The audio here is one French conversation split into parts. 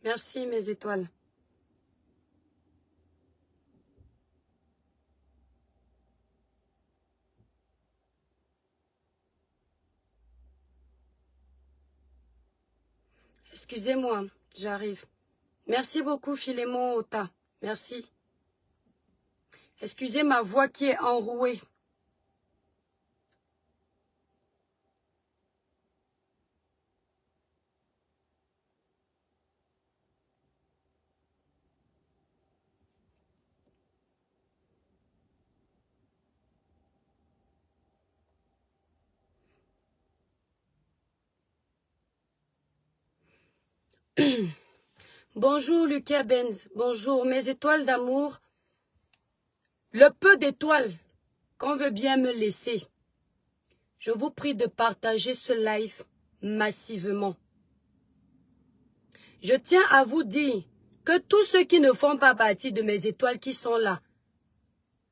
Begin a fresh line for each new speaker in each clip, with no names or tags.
Merci mes étoiles. Excusez-moi, j'arrive. Merci beaucoup Philémon Ota. Merci. Excusez ma voix qui est enrouée. Bonjour Lucas Benz. Bonjour mes étoiles d'amour. Le peu d'étoiles qu'on veut bien me laisser. Je vous prie de partager ce live massivement. Je tiens à vous dire que tous ceux qui ne font pas partie de mes étoiles qui sont là,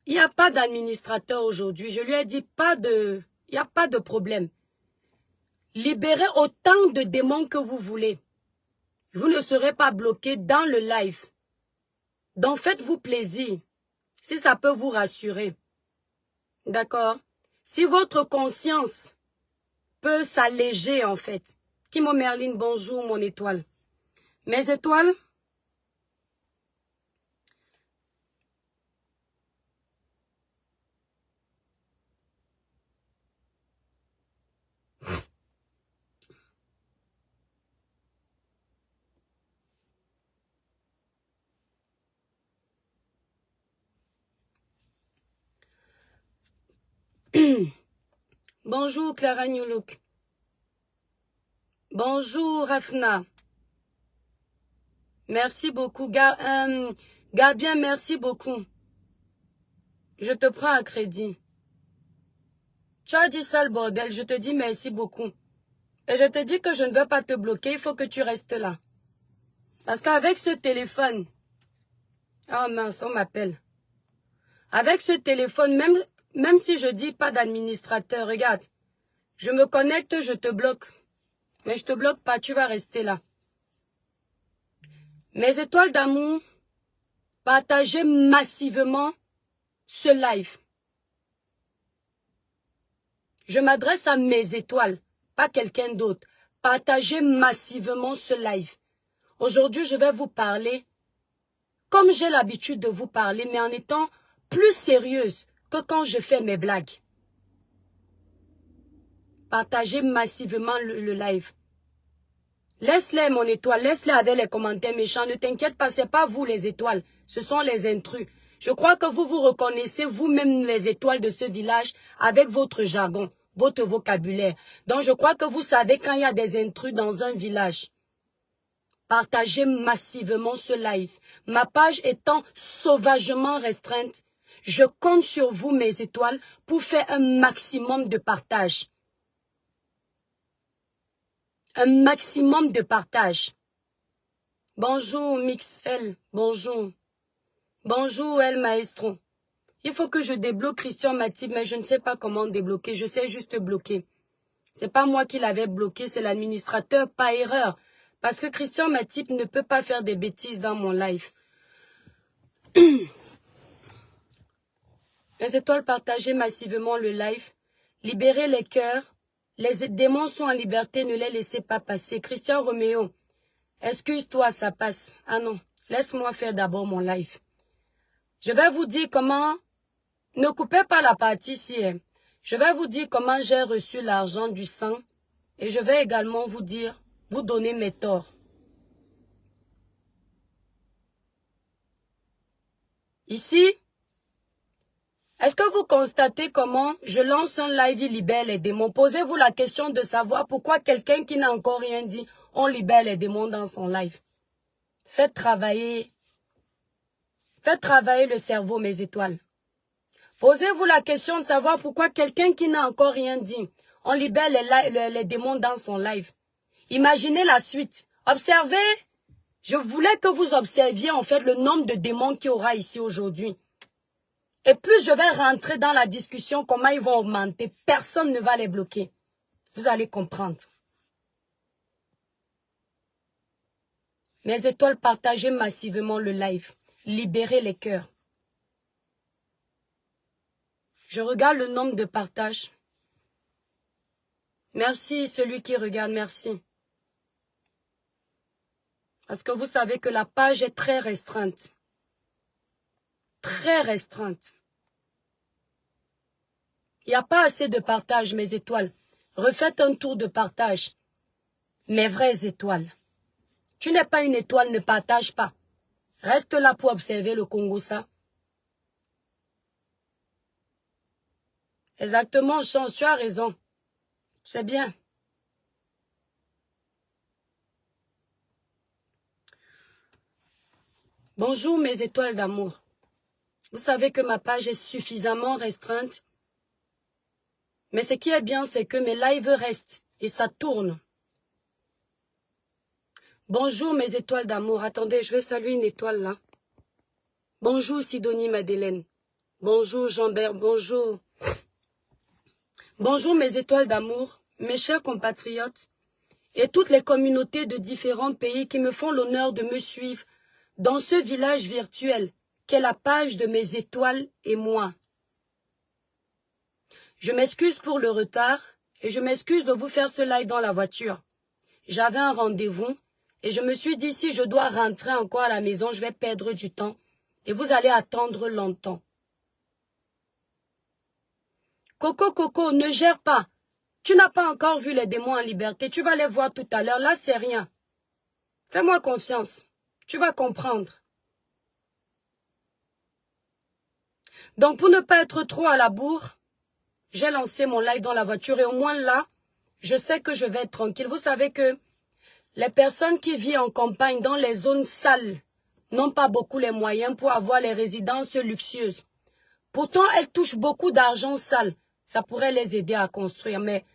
il n'y a pas d'administrateur aujourd'hui. Je lui ai dit il n'y a pas de problème. Libérez autant de démons que vous voulez. Vous ne serez pas bloqué dans le live. Donc faites-vous plaisir, si ça peut vous rassurer. D'accord? Si votre conscience peut s'alléger en fait. Kimo Merlin, bonjour mon étoile. Mes étoiles? Bonjour Clara Newlook. Bonjour Rafna. Merci beaucoup. Gabien, merci beaucoup. Je te prends à crédit. Tu as dit ça le bordel, je te dis merci beaucoup. Et je te dis que je ne veux pas te bloquer, il faut que tu restes là. Parce qu'avec ce téléphone... Oh mince, on m'appelle. Avec ce téléphone, même si je dis pas d'administrateur, regarde. Je me connecte, je te bloque. Mais je te bloque pas, tu vas rester là. Mes étoiles d'amour, partagez massivement ce live. Je m'adresse à mes étoiles, pas quelqu'un d'autre. Partagez massivement ce live. Aujourd'hui, je vais vous parler comme j'ai l'habitude de vous parler, mais en étant plus sérieuse que quand je fais mes blagues. Partagez massivement le live. Laisse-les, mon étoile, laisse-les avec les commentaires méchants. Ne t'inquiète pas, ce n'est pas vous les étoiles, ce sont les intrus. Je crois que vous vous reconnaissez vous-même les étoiles de ce village avec votre jargon, votre vocabulaire. Donc je crois que vous savez quand il y a des intrus dans un village. Partagez massivement ce live. Ma page étant sauvagement restreinte, je compte sur vous, mes étoiles, pour faire un maximum de partage. Un maximum de partage. Bonjour Mixel, bonjour. Bonjour El Maestro. Il faut que je débloque Christian Matip, mais je ne sais pas comment débloquer, je sais juste bloquer. C'est pas moi qui l'avais bloqué, c'est l'administrateur par erreur. Parce que Christian Matip ne peut pas faire des bêtises dans mon live. Les étoiles, partagez massivement le live. Libérez les cœurs. Les démons sont en liberté, ne les laissez pas passer. Christian Roméo, excuse-toi, ça passe. Ah non, laisse-moi faire d'abord mon live. Je vais vous dire comment... Ne coupez pas la partie ici. Hein. Je vais vous dire comment j'ai reçu l'argent du sang. Et je vais également vous dire vous donner mes torts. Ici, est-ce que vous constatez comment je lance un live, il libère les démons? Posez-vous la question de savoir pourquoi quelqu'un qui n'a encore rien dit, on libère les démons dans son live. Faites travailler le cerveau, mes étoiles. Posez-vous la question de savoir pourquoi quelqu'un qui n'a encore rien dit, on libère les démons dans son live. Imaginez la suite. Observez. Je voulais que vous observiez en fait le nombre de démons qu'il y aura ici aujourd'hui. Et plus je vais rentrer dans la discussion, comment ils vont augmenter, personne ne va les bloquer. Vous allez comprendre. Mes étoiles, partagez massivement le live. Libérez les cœurs. Je regarde le nombre de partages. Merci celui qui regarde, merci. Parce que vous savez que la page est très restreinte. Très restreinte. Il n'y a pas assez de partage, mes étoiles. Refaites un tour de partage. Mes vraies étoiles. Tu n'es pas une étoile, ne partage pas. Reste là pour observer le Congo, ça. Exactement, Chance, tu as raison. C'est bien. Bonjour mes étoiles d'amour. Vous savez que ma page est suffisamment restreinte. Mais ce qui est bien, c'est que mes lives restent et ça tourne. Bonjour mes étoiles d'amour. Attendez, je vais saluer une étoile là. Bonjour Sidonie Madeleine. Bonjour Jean-Bert, bonjour. Bonjour mes étoiles d'amour, mes chers compatriotes et toutes les communautés de différents pays qui me font l'honneur de me suivre dans ce village virtuel qu'est la page de mes étoiles et moi. Je m'excuse pour le retard et je m'excuse de vous faire ce live dans la voiture. J'avais un rendez-vous et je me suis dit si je dois rentrer encore à la maison, je vais perdre du temps et vous allez attendre longtemps. Coco, ne gère pas. Tu n'as pas encore vu les démons en liberté. Tu vas les voir tout à l'heure. Là, c'est rien. Fais-moi confiance. Tu vas comprendre. Donc, pour ne pas être trop à la bourre, j'ai lancé mon live dans la voiture et au moins là, je sais que je vais être tranquille. Vous savez que les personnes qui vivent en campagne dans les zones sales n'ont pas beaucoup les moyens pour avoir les résidences luxueuses. Pourtant, elles touchent beaucoup d'argent sale. Ça pourrait les aider à construire. Mais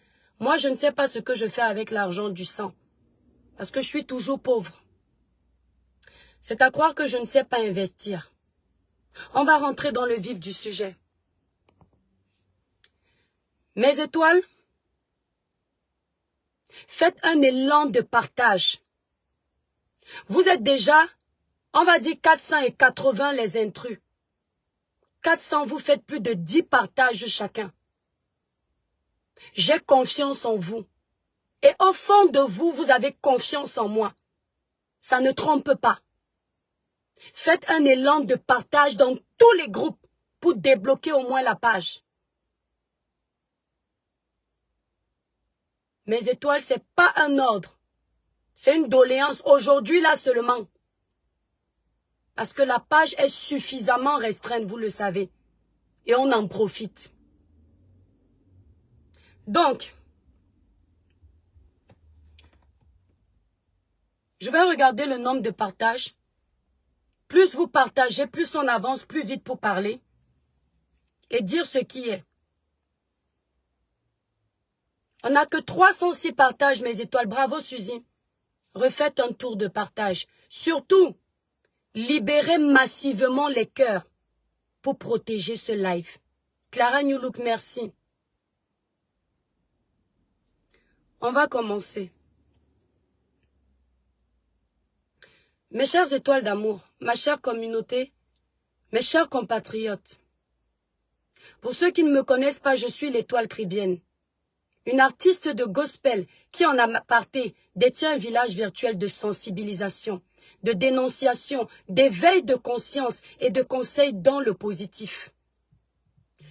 moi, je ne sais pas ce que je fais avec l'argent du sang. Parce que je suis toujours pauvre. C'est à croire que je ne sais pas investir. On va rentrer dans le vif du sujet. Mes étoiles, faites un élan de partage. Vous êtes déjà, on va dire 480 les intrus. 400, vous faites plus de 10 partages chacun. J'ai confiance en vous. Et au fond de vous, vous avez confiance en moi. Ça ne trompe pas. Faites un élan de partage dans tous les groupes pour débloquer au moins la page. Mes étoiles, ce n'est pas un ordre. C'est une doléance aujourd'hui, là seulement. Parce que la page est suffisamment restreinte, vous le savez. Et on en profite. Donc, je vais regarder le nombre de partages. Plus vous partagez, plus on avance plus vite pour parler. Et dire ce qui est. On n'a que 306 partages, mes étoiles. Bravo, Suzy. Refaites un tour de partage. Surtout, libérez massivement les cœurs pour protéger ce live. Clara Newlook, merci. On va commencer. Mes chères étoiles d'amour, ma chère communauté, mes chers compatriotes. Pour ceux qui ne me connaissent pas, je suis l'étoile Cribienne. Une artiste de gospel qui en aparté détient un village virtuel de sensibilisation, de dénonciation, d'éveil de conscience et de conseils dans le positif.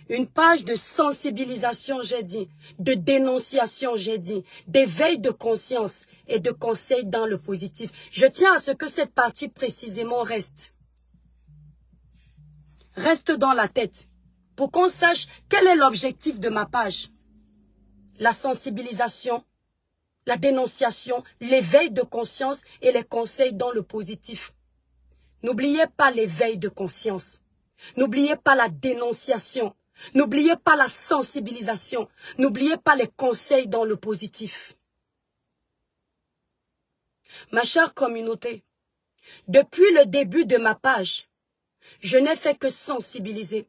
Une page de sensibilisation, j'ai dit, de dénonciation, j'ai dit, d'éveil de conscience et de conseil dans le positif. Je tiens à ce que cette partie précisément reste dans la tête pour qu'on sache quel est l'objectif de ma page. La sensibilisation, la dénonciation, l'éveil de conscience et les conseils dans le positif. N'oubliez pas l'éveil de conscience. N'oubliez pas la dénonciation. N'oubliez pas la sensibilisation. N'oubliez pas les conseils dans le positif. Ma chère communauté, depuis le début de ma page, je n'ai fait que sensibiliser.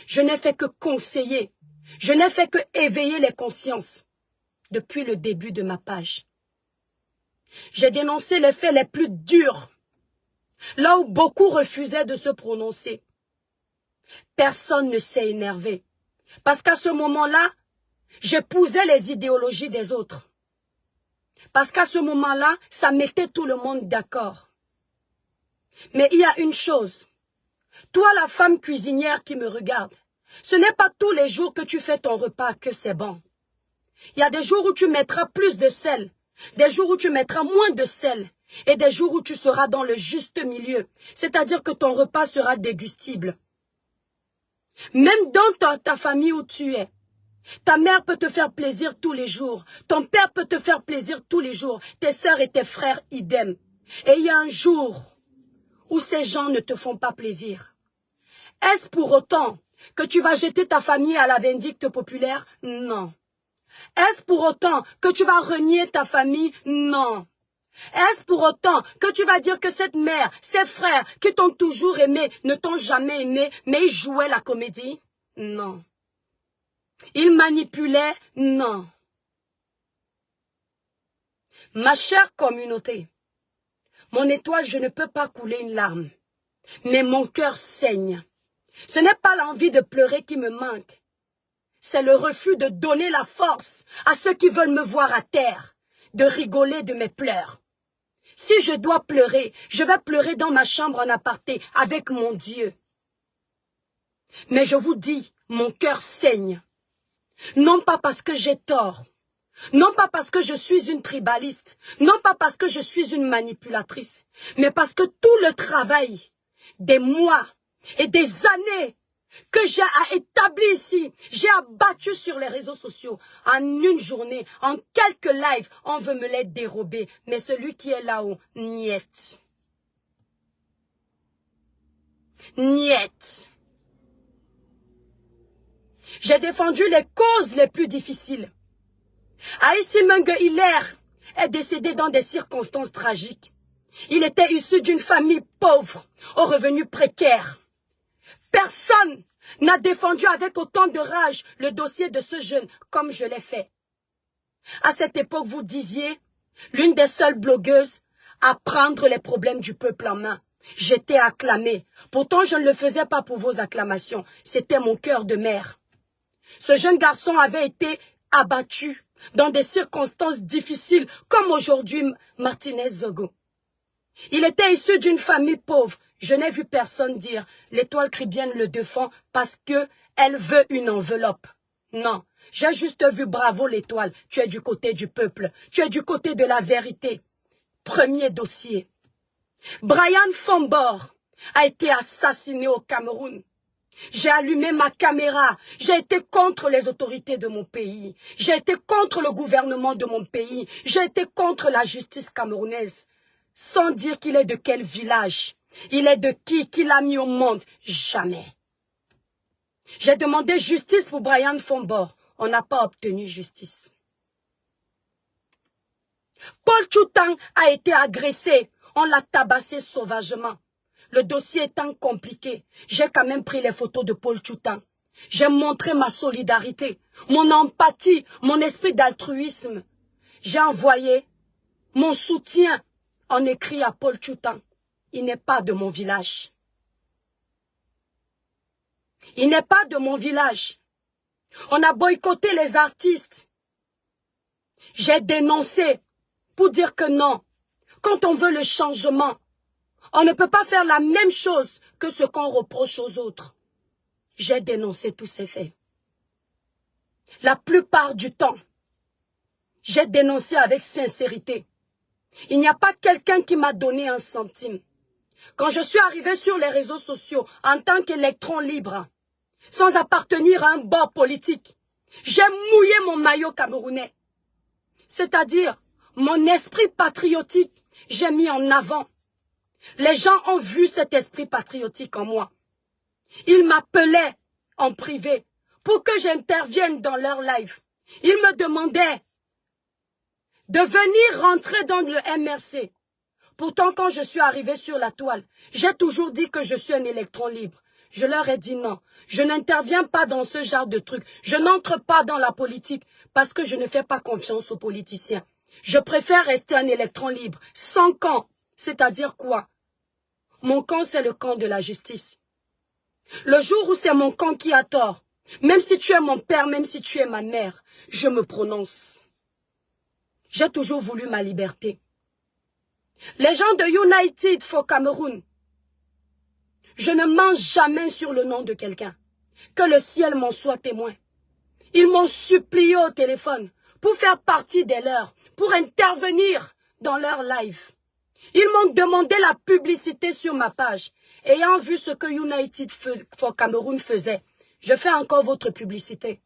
Je n'ai fait que conseiller. Je n'ai fait que éveiller les consciences. Depuis le début de ma page. J'ai dénoncé les faits les plus durs. Là où beaucoup refusaient de se prononcer. Personne ne s'est énervé. Parce qu'à ce moment-là, j'épousais les idéologies des autres. Parce qu'à ce moment-là, ça mettait tout le monde d'accord. Mais il y a une chose. Toi, la femme cuisinière qui me regarde, ce n'est pas tous les jours que tu fais ton repas que c'est bon. Il y a des jours où tu mettras plus de sel, des jours où tu mettras moins de sel, et des jours où tu seras dans le juste milieu. C'est-à-dire que ton repas sera dégustible. Même dans ta famille où tu es, ta mère peut te faire plaisir tous les jours. Ton père peut te faire plaisir tous les jours. Tes sœurs et tes frères, idem. Et il y a un jour où ces gens ne te font pas plaisir. Est-ce pour autant que tu vas jeter ta famille à la vindicte populaire? Non. Est-ce pour autant que tu vas renier ta famille? Non. Est-ce pour autant que tu vas dire que cette mère, ces frères qui t'ont toujours aimé, ne t'ont jamais aimé, mais ils jouaient la comédie? Non. Ils manipulaient? Non. Ma chère communauté, mon étoile, je ne peux pas couler une larme, mais mon cœur saigne. Ce n'est pas l'envie de pleurer qui me manque. C'est le refus de donner la force à ceux qui veulent me voir à terre, de rigoler de mes pleurs. Si je dois pleurer, je vais pleurer dans ma chambre en aparté avec mon Dieu. Mais je vous dis, mon cœur saigne. Non pas parce que j'ai tort, non pas parce que je suis une tribaliste, non pas parce que je suis une manipulatrice, mais parce que tout le travail des mois et des années que j'ai à établir ici, j'ai abattu sur les réseaux sociaux. En une journée, en quelques lives, on veut me les dérober. Mais celui qui est là-haut, niet. Niet. J'ai défendu les causes les plus difficiles. Aïssi Mengue Hilaire est décédé dans des circonstances tragiques. Il était issu d'une famille pauvre, aux revenus précaires. Personne n'a défendu avec autant de rage le dossier de ce jeune comme je l'ai fait. À cette époque, vous disiez, l'une des seules blogueuses à prendre les problèmes du peuple en main. J'étais acclamée. Pourtant, je ne le faisais pas pour vos acclamations. C'était mon cœur de mère. Ce jeune garçon avait été abattu dans des circonstances difficiles, comme aujourd'hui Martinez Zogo. Il était issu d'une famille pauvre. Je n'ai vu personne dire « l'étoile cribienne le défend parce que elle veut une enveloppe ». Non, j'ai juste vu « bravo l'étoile, tu es du côté du peuple, tu es du côté de la vérité ». Premier dossier. Brian Fombor a été assassiné au Cameroun. J'ai allumé ma caméra, j'ai été contre les autorités de mon pays, j'ai été contre le gouvernement de mon pays, j'ai été contre la justice camerounaise, sans dire qu'il est de quel village, il est de qui l'a mis au monde, jamais. J'ai demandé justice pour Brian Fombor, on n'a pas obtenu justice. Paul Tchoutang a été agressé, on l'a tabassé sauvagement. Le dossier étant compliqué, j'ai quand même pris les photos de Paul Tchoutang. J'ai montré ma solidarité, mon empathie, mon esprit d'altruisme. J'ai envoyé mon soutien en écrit à Paul Tchoutang. Il n'est pas de mon village. Il n'est pas de mon village. On a boycotté les artistes. J'ai dénoncé pour dire que non, quand on veut le changement, on ne peut pas faire la même chose que ce qu'on reproche aux autres. J'ai dénoncé tous ces faits. La plupart du temps, j'ai dénoncé avec sincérité. Il n'y a pas quelqu'un qui m'a donné un centime. Quand je suis arrivé sur les réseaux sociaux en tant qu'électron libre, sans appartenir à un bord politique, j'ai mouillé mon maillot camerounais. C'est-à-dire, mon esprit patriotique, j'ai mis en avant. Les gens ont vu cet esprit patriotique en moi. Ils m'appelaient en privé pour que j'intervienne dans leur live. Ils me demandaient de venir rentrer dans le MRC. Pourtant, quand je suis arrivé sur la toile, j'ai toujours dit que je suis un électron libre. Je leur ai dit non, je n'interviens pas dans ce genre de trucs. Je n'entre pas dans la politique parce que je ne fais pas confiance aux politiciens. Je préfère rester un électron libre, sans camp. C'est-à-dire quoi? Mon camp, c'est le camp de la justice. Le jour où c'est mon camp qui a tort, même si tu es mon père, même si tu es ma mère, je me prononce. J'ai toujours voulu ma liberté. Les gens de United for Cameroun, je ne mange jamais sur le nom de quelqu'un. Que le ciel m'en soit témoin. Ils m'ont supplié au téléphone pour faire partie des leurs, pour intervenir dans leur live. Ils m'ont demandé la publicité sur ma page. Ayant vu ce que United for Cameroun faisait, je fais encore votre publicité.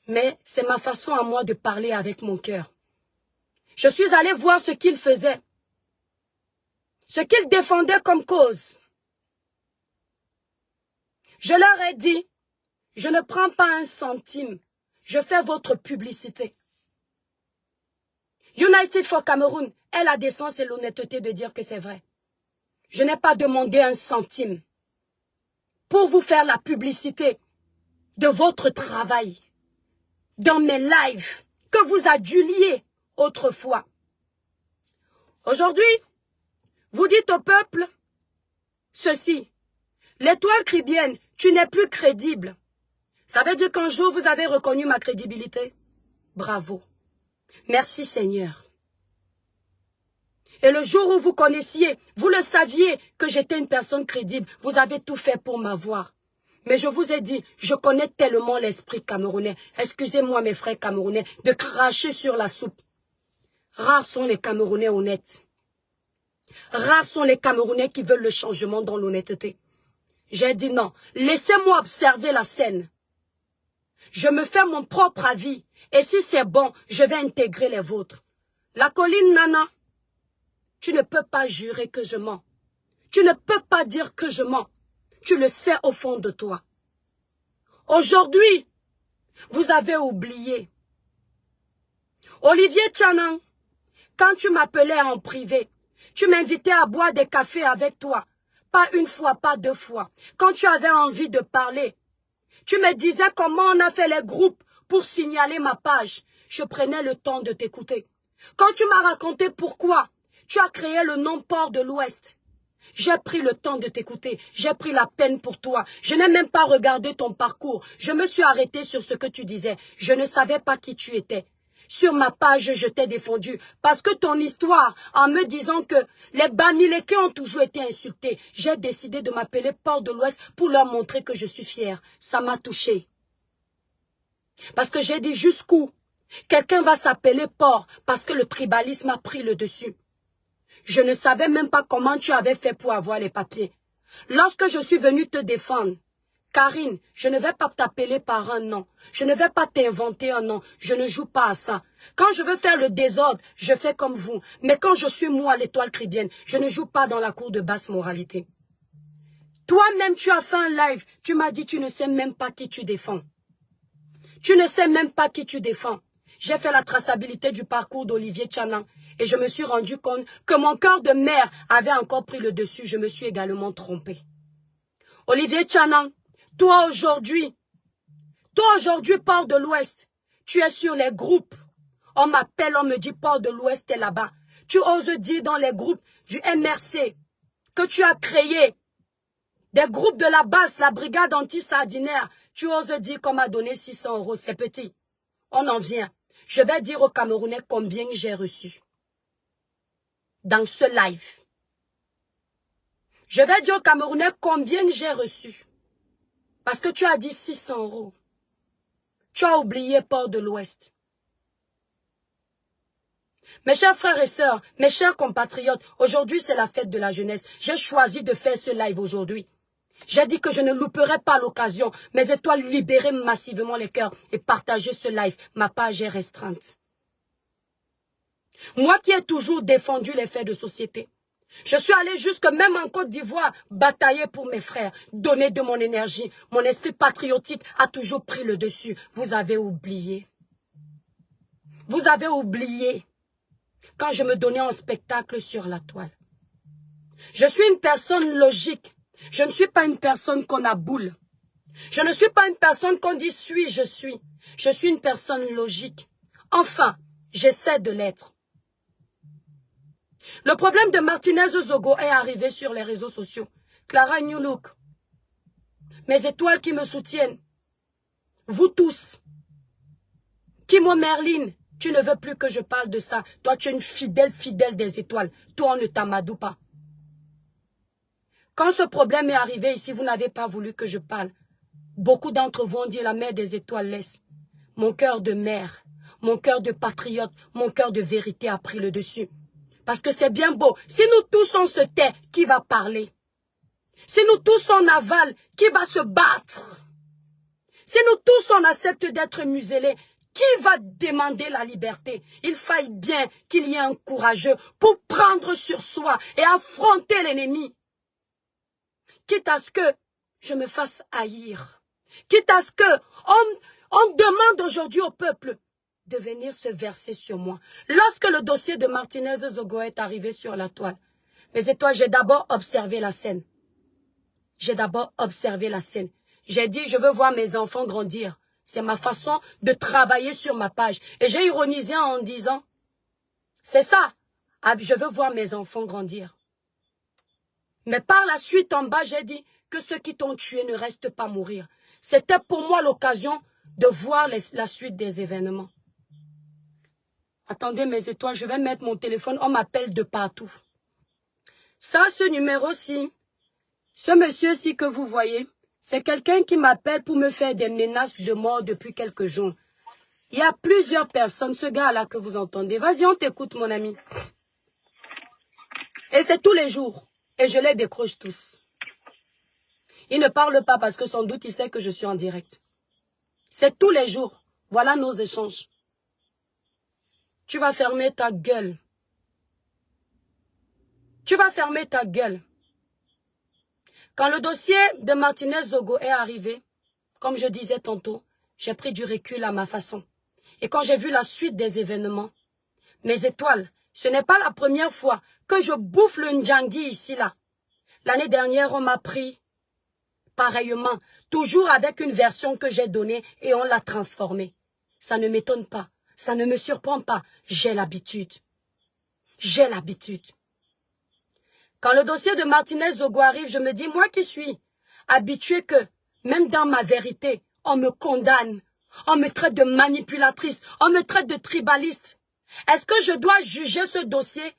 Mais c'est ma façon à moi de parler avec mon cœur. Je suis allé voir ce qu'ils faisaient. Ce qu'ils défendaient comme cause. Je leur ai dit, je ne prends pas un centime, je fais votre publicité. United for Cameroun a la décence et l'honnêteté de dire que c'est vrai. Je n'ai pas demandé un centime pour vous faire la publicité de votre travail dans mes lives que vous aduliez autrefois. Aujourd'hui, vous dites au peuple ceci. L'étoile cribienne, tu n'es plus crédible. Ça veut dire qu'un jour, vous avez reconnu ma crédibilité. Bravo. Merci Seigneur. Et le jour où vous connaissiez, vous le saviez que j'étais une personne crédible. Vous avez tout fait pour m'avoir. Mais je vous ai dit, je connais tellement l'esprit camerounais. Excusez-moi mes frères camerounais de cracher sur la soupe. Rares sont les Camerounais honnêtes. Rares sont les Camerounais qui veulent le changement dans l'honnêteté. J'ai dit non, laissez-moi observer la scène. Je me fais mon propre avis. Et si c'est bon, je vais intégrer les vôtres. La colline Nana, tu ne peux pas jurer que je mens. Tu ne peux pas dire que je mens. Tu le sais au fond de toi. Aujourd'hui, vous avez oublié. Olivier Tchanan, quand tu m'appelais en privé, tu m'invitais à boire des cafés avec toi. Pas une fois, pas deux fois. Quand tu avais envie de parler, tu me disais comment on a fait les groupes pour signaler ma page. Je prenais le temps de t'écouter. Quand tu m'as raconté pourquoi tu as créé le nom Port de l'Ouest, j'ai pris le temps de t'écouter. J'ai pris la peine pour toi. Je n'ai même pas regardé ton parcours. Je me suis arrêtée sur ce que tu disais. Je ne savais pas qui tu étais. Sur ma page, je t'ai défendu parce que ton histoire, en me disant que les Bamileke ont toujours été insultés, j'ai décidé de m'appeler Port de l'Ouest pour leur montrer que je suis fière. Ça m'a touchée. Parce que j'ai dit jusqu'où quelqu'un va s'appeler Port parce que le tribalisme a pris le dessus. Je ne savais même pas comment tu avais fait pour avoir les papiers. Lorsque je suis venue te défendre, Karine, je ne vais pas t'appeler par un nom. Je ne vais pas t'inventer un nom. Je ne joue pas à ça. Quand je veux faire le désordre, je fais comme vous. Mais quand je suis moi, l'étoile cribienne, je ne joue pas dans la cour de basse moralité. Toi-même, tu as fait un live. Tu m'as dit, tu ne sais même pas qui tu défends. Tu ne sais même pas qui tu défends. J'ai fait la traçabilité du parcours d'Olivier Tchanan. Et je me suis rendu compte que mon cœur de mère avait encore pris le dessus. Je me suis également trompée. Olivier Tchanan, toi aujourd'hui, Port de l'Ouest, tu es sur les groupes. On m'appelle, on me dit Port de l'Ouest est là-bas. Tu oses dire dans les groupes du MRC que tu as créé des groupes de la base, la brigade anti-sardinaire. Tu oses dire qu'on m'a donné 600 €, c'est petit. On en vient. Je vais dire aux Camerounais combien j'ai reçu dans ce live. Je vais dire aux Camerounais combien j'ai reçu. Parce que tu as dit 600 €. Tu as oublié Port de l'Ouest. Mes chers frères et sœurs, mes chers compatriotes, aujourd'hui c'est la fête de la jeunesse. J'ai choisi de faire ce live aujourd'hui. J'ai dit que je ne louperai pas l'occasion. Mes étoiles, libérer massivement les cœurs et partager ce live. Ma page est restreinte. Moi qui ai toujours défendu les faits de société. Je suis allé jusque même en Côte d'Ivoire batailler pour mes frères, donner de mon énergie. Mon esprit patriotique a toujours pris le dessus. Vous avez oublié. Vous avez oublié quand je me donnais en spectacle sur la toile. Je suis une personne logique. Je ne suis pas une personne qu'on aboule. Je ne suis pas une personne qu'on dit suis, je suis. Je suis une personne logique. Enfin, j'essaie de l'être. Le problème de Martinez Zogo est arrivé sur les réseaux sociaux. Clara New Look, mes étoiles qui me soutiennent, vous tous, Kimo Merlin, tu ne veux plus que je parle de ça. Toi, tu es une fidèle des étoiles. Toi, on ne t'amadoue pas. Quand ce problème est arrivé ici, vous n'avez pas voulu que je parle. Beaucoup d'entre vous ont dit la mère des étoiles laisse. Mon cœur de mère, mon cœur de patriote, mon cœur de vérité a pris le dessus. Parce que c'est bien beau. Si nous tous on se tait, qui va parler? Si nous tous on avale, qui va se battre? Si nous tous on accepte d'être muselés, qui va demander la liberté? Il faille bien qu'il y ait un courageux pour prendre sur soi et affronter l'ennemi. Quitte à ce que je me fasse haïr. Quitte à ce que on demande aujourd'hui au peuple de venir se verser sur moi. Lorsque le dossier de Martinez Zogo est arrivé sur la toile, mes étoiles, j'ai d'abord observé la scène. J'ai d'abord observé la scène. J'ai dit, je veux voir mes enfants grandir. C'est ma façon de travailler sur ma page. Et j'ai ironisé en disant, c'est ça, je veux voir mes enfants grandir. Mais par la suite, en bas, j'ai dit que ceux qui t'ont tué ne restent pas mourir. C'était pour moi l'occasion de voir la suite des événements. Attendez mes étoiles, je vais mettre mon téléphone, on m'appelle de partout. Ça, ce numéro-ci, ce monsieur-ci que vous voyez, c'est quelqu'un qui m'appelle pour me faire des menaces de mort depuis quelques jours. Il y a plusieurs personnes, ce gars-là que vous entendez. Vas-y, on t'écoute, mon ami. Et c'est tous les jours. Et je les décroche tous. Il ne parle pas parce que sans doute il sait que je suis en direct. C'est tous les jours. Voilà nos échanges. Tu vas fermer ta gueule. Tu vas fermer ta gueule. Quand le dossier de Martinez Zogo est arrivé, comme je disais tantôt, j'ai pris du recul à ma façon. Et quand j'ai vu la suite des événements, mes étoiles, ce n'est pas la première fois que je bouffe le Ndjangi ici, là. L'année dernière, on m'a pris pareillement, toujours avec une version que j'ai donnée et on l'a transformée. Ça ne m'étonne pas, ça ne me surprend pas. J'ai l'habitude. J'ai l'habitude. Quand le dossier de Martinez Zogo arrive, je me dis, moi qui suis habituée que, même dans ma vérité, on me condamne, on me traite de manipulatrice, on me traite de tribaliste. Est-ce que je dois juger ce dossier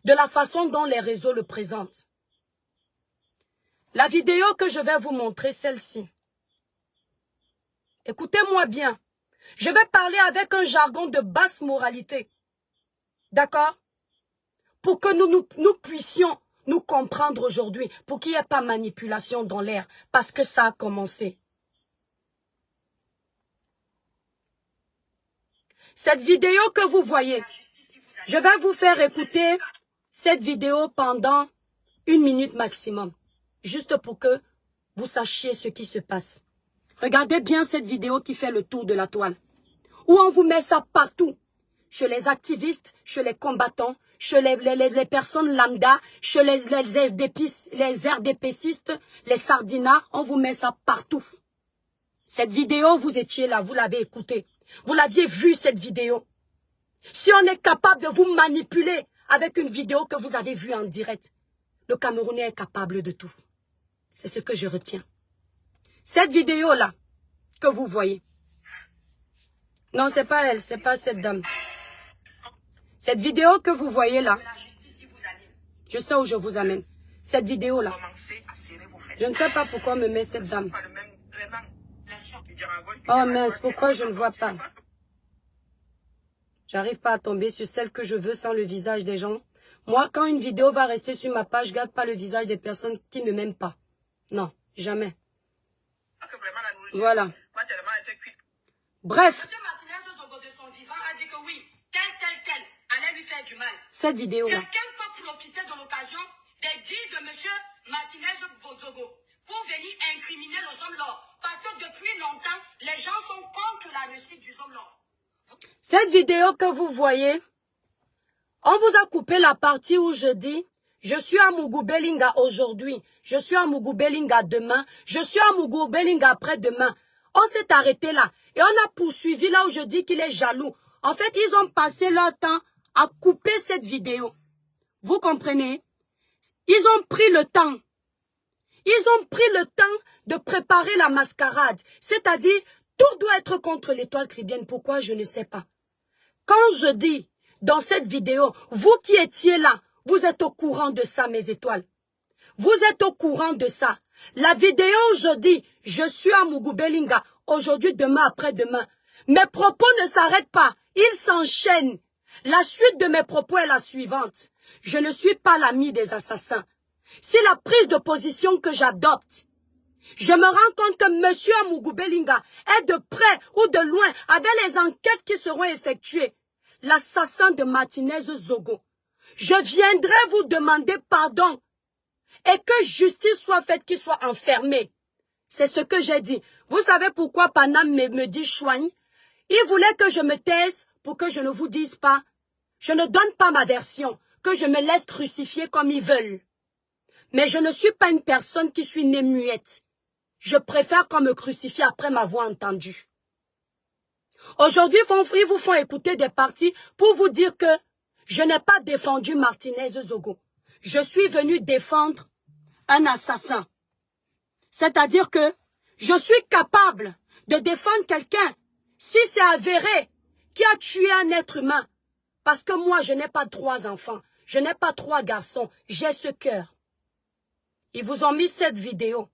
de la façon dont les réseaux le présentent? La vidéo que je vais vous montrer, celle-ci. Écoutez-moi bien. Je vais parler avec un jargon de basse moralité. D'accord? Pour que nous puissions nous comprendre aujourd'hui, pour qu'il n'y ait pas manipulation dans l'air, parce que ça a commencé. Cette vidéo que vous voyez, je vais vous faire écouter cette vidéo pendant 1 minute maximum, juste pour que vous sachiez ce qui se passe. Regardez bien cette vidéo qui fait le tour de la toile, où on vous met ça partout, chez les activistes, chez les combattants, chez les personnes lambda, chez les RDPistes, les sardinards, on vous met ça partout. Cette vidéo, vous étiez là, vous l'avez écoutée. Vous l'aviez vue, cette vidéo. Si on est capable de vous manipuler avec une vidéo que vous avez vue en direct, le Camerounais est capable de tout. C'est ce que je retiens. Cette vidéo-là, que vous voyez. Non, c'est pas elle, c'est pas cette dame. Cette vidéo que vous voyez là, je sais où je vous amène. Cette vidéo-là, je ne sais pas pourquoi on me met cette dame. Oh mince, pourquoi je ne vois pas? J'arrive pas à tomber sur celle que je veux sans le visage des gens. Moi, quand une vidéo va rester sur ma page, je garde pas le visage des personnes qui ne m'aiment pas. Non, jamais. Voilà. Bref. Monsieur Martinez de son vivant a dit que oui, tel allait lui faire du mal. Cette vidéo-là. Quelqu'un peut profiter de l'occasion des dires de monsieur Martinez Zogo pour venir incriminer les hommes lords. Parce que depuis longtemps, les gens sont contre la réussite du homme lord. Cette vidéo que vous voyez, on vous a coupé la partie où je dis, je suis à Mougoubelinga aujourd'hui, je suis à Mougoubelinga demain, je suis à Mougoubelinga après-demain. On s'est arrêté là et on a poursuivi là où je dis qu'il est jaloux. En fait, ils ont passé leur temps à couper cette vidéo. Vous comprenez? Ils ont pris le temps. Ils ont pris le temps de préparer la mascarade. C'est-à-dire, tout doit être contre l'étoile caribéenne. Pourquoi? Je ne sais pas. Quand je dis dans cette vidéo, vous qui étiez là, vous êtes au courant de ça, mes étoiles. Vous êtes au courant de ça. La vidéo où je dis, je suis à Mougoubelinga, aujourd'hui, demain, après-demain. Mes propos ne s'arrêtent pas. Ils s'enchaînent. La suite de mes propos est la suivante. Je ne suis pas l'ami des assassins. C'est la prise de position que j'adopte. Je me rends compte que monsieur Mougoubelinga est de près ou de loin avec les enquêtes qui seront effectuées. L'assassin de Martinez Zogo. Je viendrai vous demander pardon et que justice soit faite, qu'il soit enfermé. C'est ce que j'ai dit. Vous savez pourquoi Panam me dit choigne? Il voulait que je me taise pour que je ne vous dise pas. Je ne donne pas ma version, que je me laisse crucifier comme ils veulent. Mais je ne suis pas une personne qui suis née muette. Je préfère qu'on me crucifie après m'avoir entendu. Aujourd'hui, ils vous font écouter des parties pour vous dire que je n'ai pas défendu Martinez Zogo. Je suis venu défendre un assassin. C'est-à-dire que je suis capable de défendre quelqu'un si c'est avéré qui a tué un être humain. Parce que moi, je n'ai pas 3 enfants. Je n'ai pas 3 garçons. J'ai ce cœur. Ils vous ont mis cette vidéo.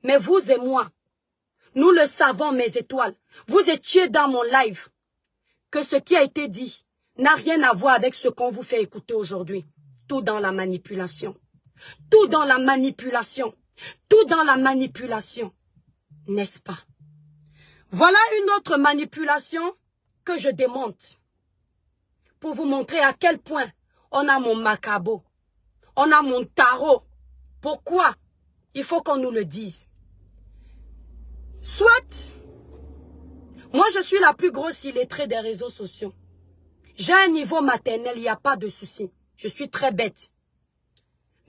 Mais vous et moi, nous le savons, mes étoiles. Vous étiez dans mon live. Que ce qui a été dit n'a rien à voir avec ce qu'on vous fait écouter aujourd'hui. Tout dans la manipulation. Tout dans la manipulation. Tout dans la manipulation. N'est-ce pas? Voilà une autre manipulation que je démonte. Pour vous montrer à quel point on a mon macabo. On a mon tarot. Pourquoi? Il faut qu'on nous le dise. Soit, moi je suis la plus grosse illettrée des réseaux sociaux. J'ai un niveau maternel, il n'y a pas de souci. Je suis très bête.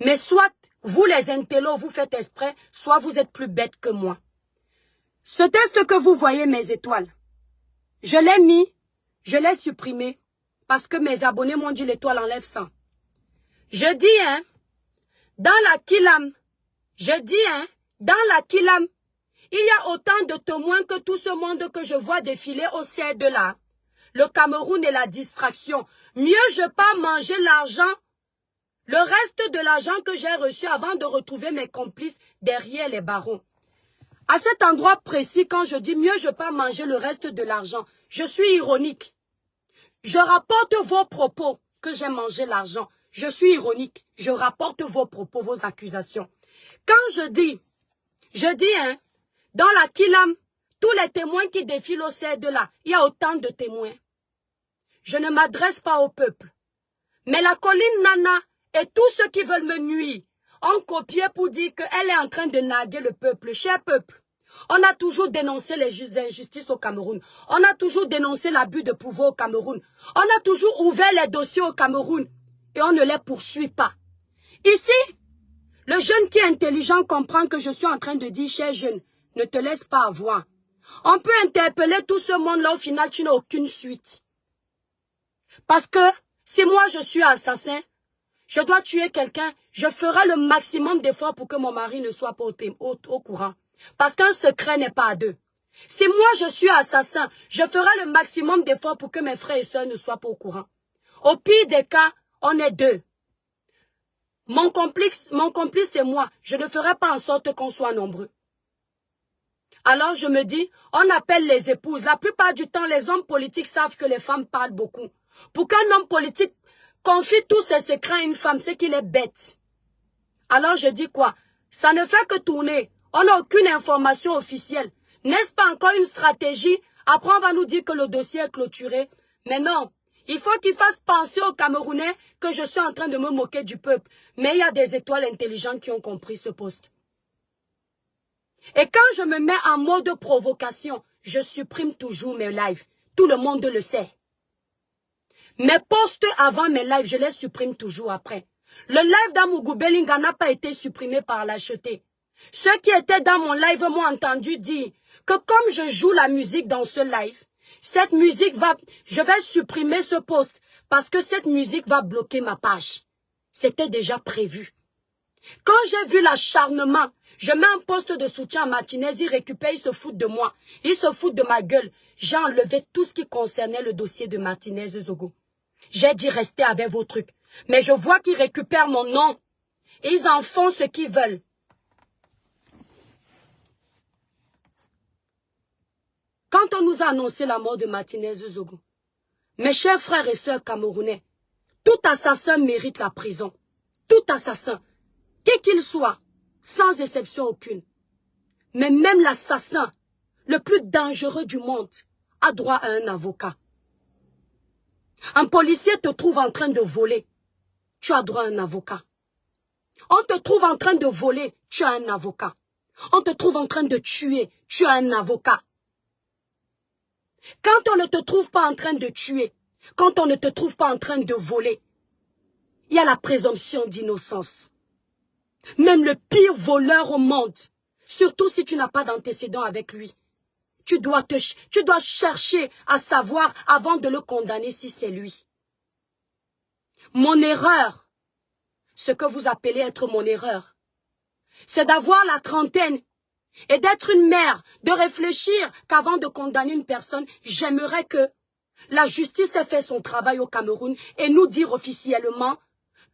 Mais soit, vous les intellos, vous faites exprès, soit vous êtes plus bêtes que moi. Ce test que vous voyez, mes étoiles, je l'ai mis, je l'ai supprimé, parce que mes abonnés m'ont dit l'étoile enlève 100. Je dis, hein, dans la Kilam, je dis, hein, dans la Kilam, il y a autant de témoins que tout ce monde que je vois défiler au CED de là. Le Cameroun et la distraction. Mieux je pas manger l'argent, le reste de l'argent que j'ai reçu avant de retrouver mes complices derrière les barreaux. À cet endroit précis, quand je dis mieux je pas manger le reste de l'argent, je suis ironique. Je rapporte vos propos que j'ai mangé l'argent. Je suis ironique. Je rapporte vos propos, vos accusations. Quand je dis, hein, dans la Kilam, tous les témoins qui défilent au CED de là, il y a autant de témoins. Je ne m'adresse pas au peuple. Mais la colline Nana et tous ceux qui veulent me nuire ont copié pour dire qu'elle est en train de narguer le peuple. Cher peuple, on a toujours dénoncé les injustices au Cameroun. On a toujours dénoncé l'abus de pouvoir au Cameroun. On a toujours ouvert les dossiers au Cameroun et on ne les poursuit pas. Ici, le jeune qui est intelligent comprend que je suis en train de dire, cher jeune, ne te laisse pas avoir. On peut interpeller tout ce monde-là, au final, tu n'as aucune suite. Parce que si moi je suis assassin, je dois tuer quelqu'un, je ferai le maximum d'efforts pour que mon mari ne soit pas au courant. Parce qu'un secret n'est pas à 2. Si moi je suis assassin, je ferai le maximum d'efforts pour que mes frères et sœurs ne soient pas au courant. Au pire des cas, on est 2. Mon complice et moi, je ne ferai pas en sorte qu'on soit nombreux. Alors je me dis, on appelle les épouses. La plupart du temps, les hommes politiques savent que les femmes parlent beaucoup. Pour qu'un homme politique confie tous ses secrets à une femme, c'est qu'il est bête. Alors je dis quoi? Ça ne fait que tourner. On n'a aucune information officielle. N'est-ce pas encore une stratégie? Après, on va nous dire que le dossier est clôturé. Mais non, il faut qu'il fasse penser aux Camerounais que je suis en train de me moquer du peuple. Mais il y a des étoiles intelligentes qui ont compris ce poste. Et quand je me mets en mode provocation, je supprime toujours mes lives. Tout le monde le sait. Mes posts avant mes lives, je les supprime toujours après. Le live d'Amougou Belinga n'a pas été supprimé par l'acheter. Ceux qui étaient dans mon live m'ont entendu dire que comme je joue la musique dans ce live, cette musique je vais supprimer ce post parce que cette musique va bloquer ma page. C'était déjà prévu. Quand j'ai vu l'acharnement, je mets un poste de soutien à Martinez, ils récupèrent, ils se foutent de moi, ils se foutent de ma gueule. J'ai enlevé tout ce qui concernait le dossier de Martinez Zogo. J'ai dit restez avec vos trucs. Mais je vois qu'ils récupèrent mon nom. Et ils en font ce qu'ils veulent. Quand on nous a annoncé la mort de Martinez Zogo, mes chers frères et sœurs camerounais, tout assassin mérite la prison. Tout assassin, qui qu'il soit, sans exception aucune. Mais même l'assassin, le plus dangereux du monde, a droit à un avocat. Un policier te trouve en train de voler, tu as droit à un avocat. On te trouve en train de voler, tu as un avocat. On te trouve en train de tuer, tu as un avocat. Quand on ne te trouve pas en train de tuer, quand on ne te trouve pas en train de voler, il y a la présomption d'innocence. Même le pire voleur au monde, surtout si tu n'as pas d'antécédent avec lui, tu dois chercher à savoir avant de le condamner si c'est lui. Mon erreur, ce que vous appelez être mon erreur, c'est d'avoir la trentaine et d'être une mère, de réfléchir qu'avant de condamner une personne, j'aimerais que la justice ait fait son travail au Cameroun et nous dire officiellement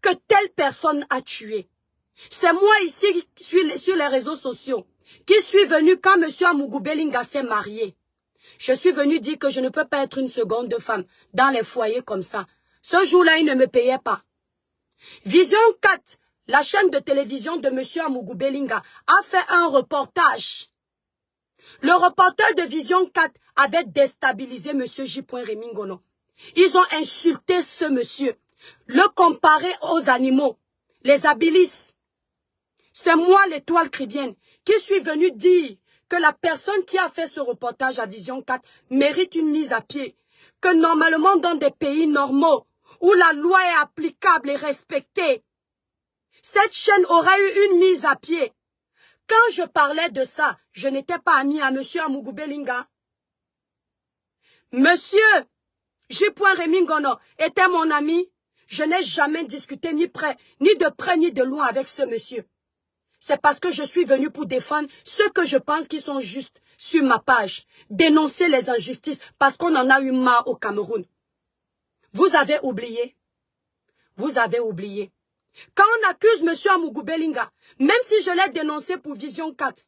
que telle personne a tué. C'est moi ici, sur les réseaux sociaux, qui suis venu quand M. Amougou Belinga s'est marié. Je suis venu dire que je ne peux pas être une seconde femme dans les foyers comme ça. Ce jour-là, il ne me payait pas. Vision 4, la chaîne de télévision de M. Amougou Belinga, a fait un reportage. Le reporter de Vision 4 avait déstabilisé M. J. Remingono. Ils ont insulté ce monsieur, le comparé aux animaux, les habilis. C'est moi, l'étoile cribienne, qui suis venu dire que la personne qui a fait ce reportage à Vision 4 mérite une mise à pied. Que normalement, dans des pays normaux, où la loi est applicable et respectée, cette chaîne aurait eu une mise à pied. Quand je parlais de ça, je n'étais pas ami à M. Amougou Belinga. Monsieur J. Remingono était mon ami. Je n'ai jamais discuté ni de près ni de loin avec ce monsieur. C'est parce que je suis venu pour défendre ceux que je pense qui sont justes sur ma page. Dénoncer les injustices parce qu'on en a eu marre au Cameroun. Vous avez oublié. Vous avez oublié. Quand on accuse M. Amougou Belinga, même si je l'ai dénoncé pour Vision 4,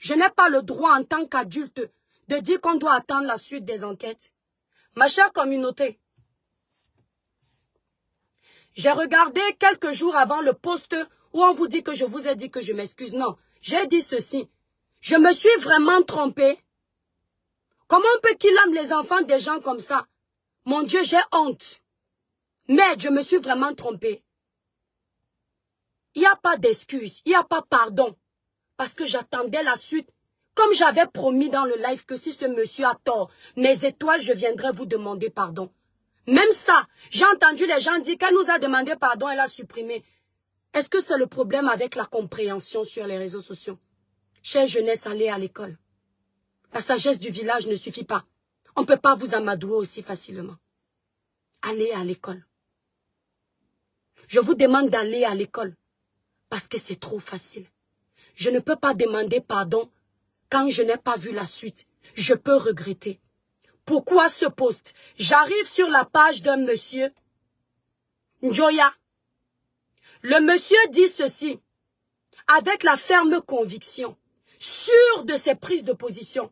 je n'ai pas le droit en tant qu'adulte de dire qu'on doit attendre la suite des enquêtes. Ma chère communauté, j'ai regardé quelques jours avant le post où on vous dit que je vous ai dit que je m'excuse. Non, j'ai dit ceci. Je me suis vraiment trompée. Comment on peut qu'il aime les enfants des gens comme ça? Mon Dieu, j'ai honte. Mais je me suis vraiment trompée. Il n'y a pas d'excuse, il n'y a pas pardon. Parce que j'attendais la suite. Comme j'avais promis dans le live que si ce monsieur a tort, mes étoiles, je viendrai vous demander pardon. Même ça, j'ai entendu les gens dire qu'elle nous a demandé pardon, elle a supprimé. Est-ce que c'est le problème avec la compréhension sur les réseaux sociaux? Chère jeunesse, allez à l'école. La sagesse du village ne suffit pas. On ne peut pas vous amadouer aussi facilement. Allez à l'école. Je vous demande d'aller à l'école. Parce que c'est trop facile. Je ne peux pas demander pardon quand je n'ai pas vu la suite. Je peux regretter. Pourquoi ce post? J'arrive sur la page d'un monsieur, Njoya. Le monsieur dit ceci, avec la ferme conviction. sûr de ses prises de position.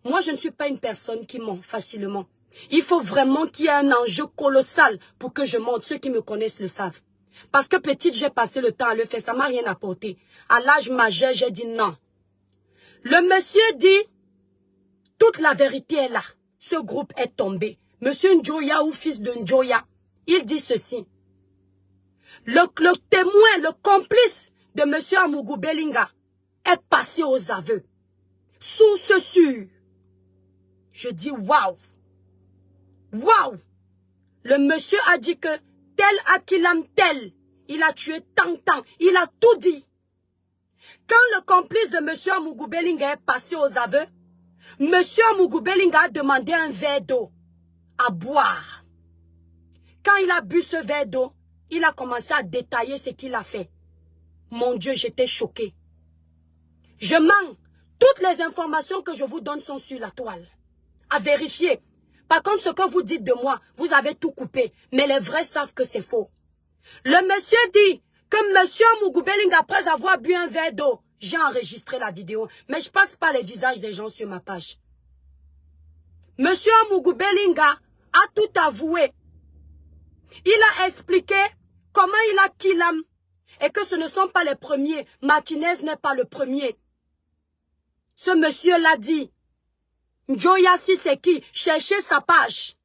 Moi, je ne suis pas une personne qui ment facilement. Il faut vraiment qu'il y ait un enjeu colossal pour que je monte. Ceux qui me connaissent le savent. Parce que petite, j'ai passé le temps à le faire. Ça ne m'a rien apporté. À l'âge majeur, j'ai dit non. Le monsieur dit, toute la vérité est là. Ce groupe est tombé. Monsieur Njoya ou fils de Njoya, il dit ceci. Le témoin, le complice de monsieur Amougou Belinga est passé aux aveux. Sous ce sûr. Je dis waouh. Waouh. Le monsieur a dit que tel Akilam tel, il a tué tant. Il a tout dit. Quand le complice de monsieur Amougou Belinga est passé aux aveux, monsieur Amougou Belinga a demandé un verre d'eau à boire. Quand il a bu ce verre d'eau, il a commencé à détailler ce qu'il a fait. Mon Dieu, j'étais choqué. Je mens. Toutes les informations que je vous donne sont sur la toile. À vérifier. Par contre, ce que vous dites de moi, vous avez tout coupé. Mais les vrais savent que c'est faux. Le monsieur dit que monsieur Amougou Belinga, après avoir bu un verre d'eau, j'ai enregistré la vidéo. Mais je passe pas les visages des gens sur ma page. Monsieur Amougou Belinga a tout avoué. Il a expliqué comment il a Kilam. Et que ce ne sont pas les premiers. Martinez n'est pas le premier. Ce monsieur l'a dit. Njoya Siseki, cherchez sa page.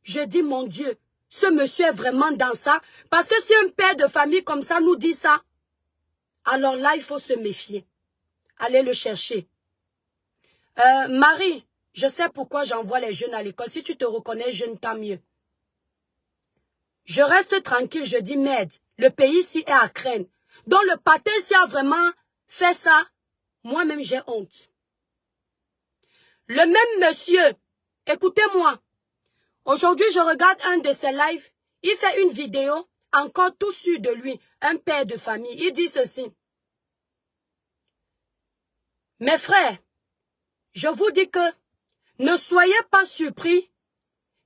Je dis, mon Dieu, ce monsieur est vraiment dans ça. Parce que si un père de famille comme ça nous dit ça, alors là, il faut se méfier. Allez le chercher. Marie, je sais pourquoi j'envoie les jeunes à l'école. Si tu te reconnais jeune, tant mieux. Je reste tranquille, je dis merde. Le pays ici est à craindre. Donc le pâté s'y a vraiment fait ça. Moi-même, j'ai honte. Le même monsieur, écoutez-moi. Aujourd'hui, je regarde un de ses lives. Il fait une vidéo, encore tout sûr de lui, un père de famille. Il dit ceci. Mes frères, je vous dis que ne soyez pas surpris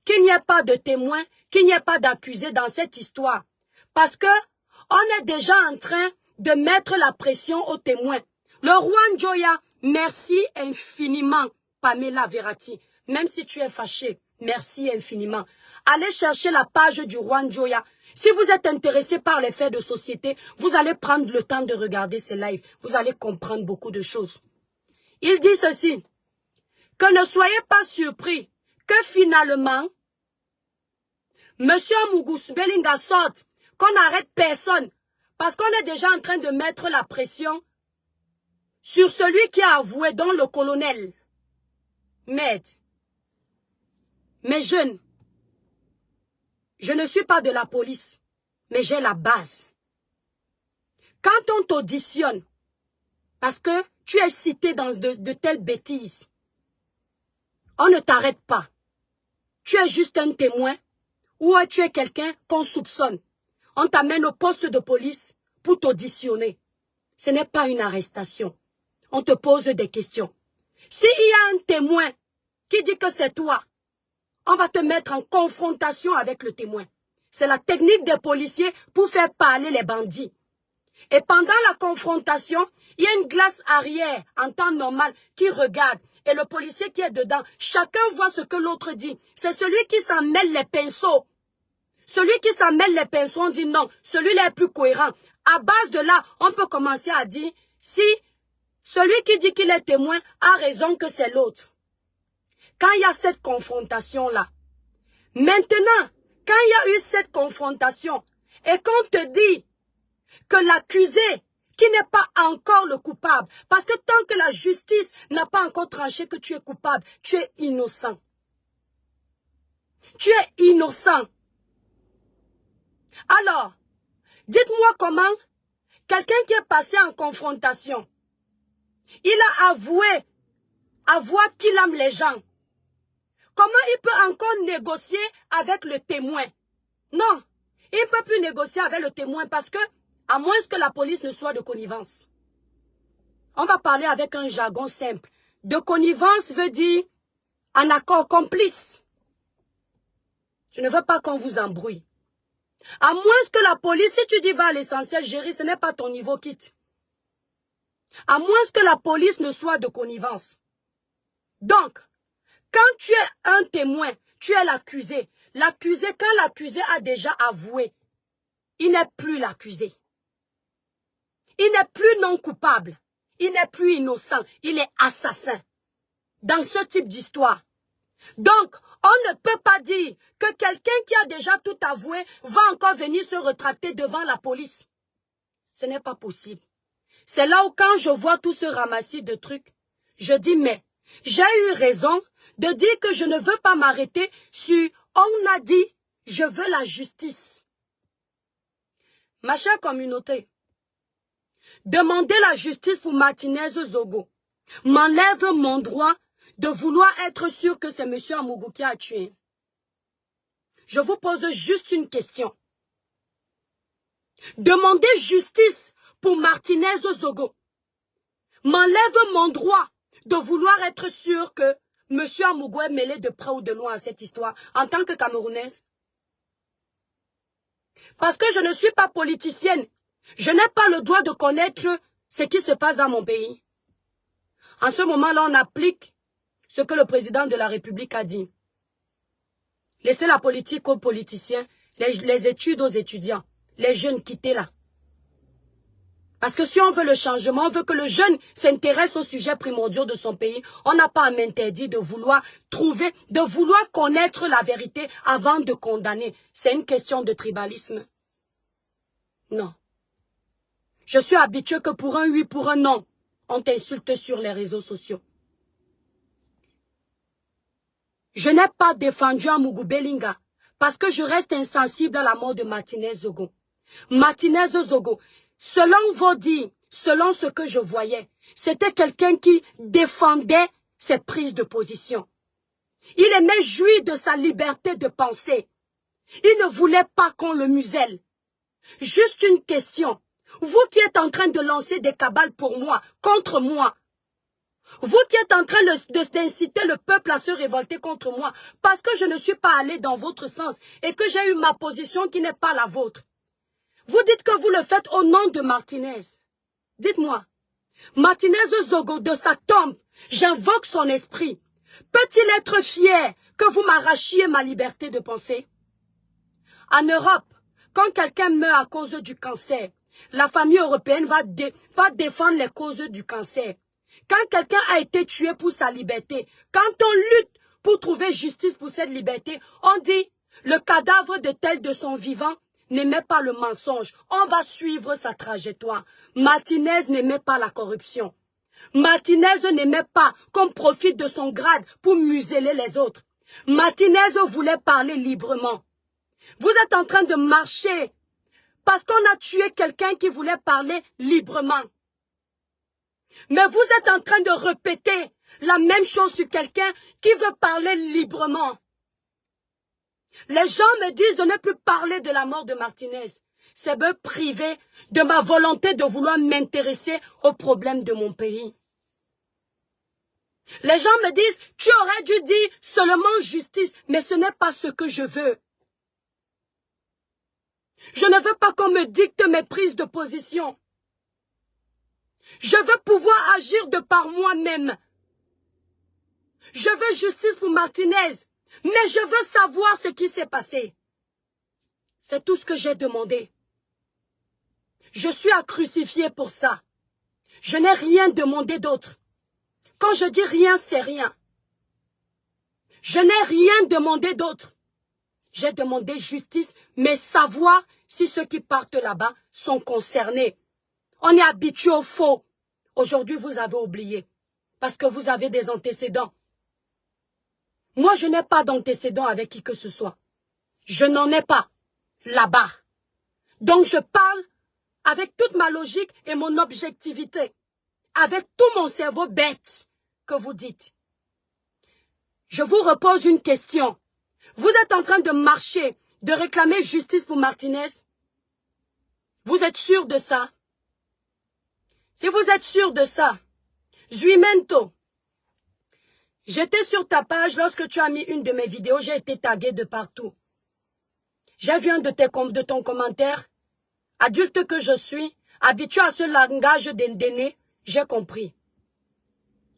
qu'il n'y ait pas de témoins, qu'il n'y ait pas d'accusés dans cette histoire. Parce que on est déjà en train de mettre la pression aux témoins. Le roi Njoya, merci infiniment, Pamela Verratti. Même si tu es fâché, merci infiniment. Allez chercher la page du roi Njoya. Si vous êtes intéressé par les faits de société, vous allez prendre le temps de regarder ces lives. Vous allez comprendre beaucoup de choses. Il dit ceci, que ne soyez pas surpris que finalement, monsieur Amougou Belinga sorte, qu'on n'arrête personne, parce qu'on est déjà en train de mettre la pression sur celui qui a avoué, dont le colonel. Merde. Mes jeunes, je ne suis pas de la police, mais j'ai la base. Quand on t'auditionne, parce que tu es cité dans de telles bêtises, on ne t'arrête pas. Tu es juste un témoin ou tu es quelqu'un qu'on soupçonne. On t'amène au poste de police pour t'auditionner. Ce n'est pas une arrestation. On te pose des questions. S'il y a un témoin qui dit que c'est toi, on va te mettre en confrontation avec le témoin. C'est la technique des policiers pour faire parler les bandits. Et pendant la confrontation, il y a une glace arrière en temps normal qui regarde. Et le policier qui est dedans, chacun voit ce que l'autre dit. C'est celui qui s'en mêle les pinceaux. Celui qui s'en mêle les pinceaux, on dit non. Celui-là est plus cohérent. À base de là, on peut commencer à dire si celui qui dit qu'il est témoin a raison que c'est l'autre. Quand il y a cette confrontation-là, maintenant, quand il y a eu cette confrontation et qu'on te dit que l'accusé, qui n'est pas encore le coupable, parce que tant que la justice n'a pas encore tranché que tu es coupable, tu es innocent. Tu es innocent. Alors, dites-moi comment quelqu'un qui est passé en confrontation, il a avoué avoir qu'il aime les gens. Comment il peut encore négocier avec le témoin? Non, il ne peut plus négocier avec le témoin parce que, à moins que la police ne soit de connivence. On va parler avec un jargon simple. De connivence veut dire un accord complice. Je ne veux pas qu'on vous embrouille. À moins que la police, si tu dis va à l'essentiel, gérer, ce n'est pas ton niveau quitte. À moins que la police ne soit de connivence. Donc, quand tu es un témoin, tu es l'accusé. L'accusé, quand l'accusé a déjà avoué, il n'est plus l'accusé. Il n'est plus non coupable. Il n'est plus innocent. Il est assassin. Dans ce type d'histoire. Donc, on ne peut pas dire que quelqu'un qui a déjà tout avoué va encore venir se retracter devant la police. Ce n'est pas possible. C'est là où quand je vois tout ce ramassis de trucs, je dis mais j'ai eu raison de dire que je ne veux pas m'arrêter sur on a dit je veux la justice. Ma chère communauté, demander la justice pour Martinez Zogo m'enlève mon droit de vouloir être sûr que c'est M. Amougou qui a tué. Je vous pose juste une question. Demander justice pour Martinez Zogo m'enlève mon droit de vouloir être sûr que M. Amougou est mêlé de près ou de loin à cette histoire en tant que Camerounaise. Parce que je ne suis pas politicienne. Je n'ai pas le droit de connaître ce qui se passe dans mon pays. En ce moment-là, on applique ce que le président de la République a dit. Laissez la politique aux politiciens, les études aux étudiants, les jeunes quittez-la. Parce que si on veut le changement, on veut que le jeune s'intéresse aux sujets primordiaux de son pays, on n'a pas à m'interdire de vouloir trouver, de vouloir connaître la vérité avant de condamner. C'est une question de tribalisme. Non. Je suis habitué que pour un oui, pour un non, on t'insulte sur les réseaux sociaux. Je n'ai pas défendu Amougou Belinga parce que je reste insensible à la mort de Martinez Zogo. Martinez Zogo, selon vos dires, selon ce que je voyais, c'était quelqu'un qui défendait ses prises de position. Il aimait jouir de sa liberté de penser. Il ne voulait pas qu'on le muselle. Juste une question. Vous qui êtes en train de lancer des cabales pour moi, contre moi, vous qui êtes en train d'inciter le peuple à se révolter contre moi, parce que je ne suis pas allé dans votre sens et que j'ai eu ma position qui n'est pas la vôtre. Vous dites que vous le faites au nom de Martinez. Dites-moi, Martinez Zogo de sa tombe, j'invoque son esprit. Peut-il être fier que vous m'arrachiez ma liberté de penser? En Europe, quand quelqu'un meurt à cause du cancer, la famille européenne va défendre les causes du cancer. Quand quelqu'un a été tué pour sa liberté, quand on lutte pour trouver justice pour cette liberté, on dit le cadavre de tel de son vivant n'aimait pas le mensonge. On va suivre sa trajectoire. Martinez n'aimait pas la corruption. Martinez n'aimait pas qu'on profite de son grade pour museler les autres. Martinez voulait parler librement. Vous êtes en train de marcher parce qu'on a tué quelqu'un qui voulait parler librement. Mais vous êtes en train de répéter la même chose sur quelqu'un qui veut parler librement. Les gens me disent de ne plus parler de la mort de Martinez. C'est me priver de ma volonté de vouloir m'intéresser aux problèmes de mon pays. Les gens me disent, tu aurais dû dire seulement justice, mais ce n'est pas ce que je veux. Je ne veux pas qu'on me dicte mes prises de position. Je veux pouvoir agir de par moi-même. Je veux justice pour Martinez, mais je veux savoir ce qui s'est passé. C'est tout ce que j'ai demandé. Je suis à crucifier pour ça. Je n'ai rien demandé d'autre. Quand je dis rien, c'est rien. Je n'ai rien demandé d'autre. J'ai demandé justice, mais savoir si ceux qui partent là-bas sont concernés. On est habitué au faux. Aujourd'hui, vous avez oublié. Parce que vous avez des antécédents. Moi, je n'ai pas d'antécédents avec qui que ce soit. Je n'en ai pas. Là-bas. Donc, je parle avec toute ma logique et mon objectivité. Avec tout mon cerveau bête que vous dites. Je vous repose une question. Vous êtes en train de marcher, de réclamer justice pour Martinez? Vous êtes sûr de ça? Si vous êtes sûr de ça, Zuimento, j'étais sur ta page lorsque tu as mis une de mes vidéos, j'ai été tagué de partout. J'ai vu un de ton commentaire, adulte que je suis, habitué à ce langage d'Indéné, J'ai compris.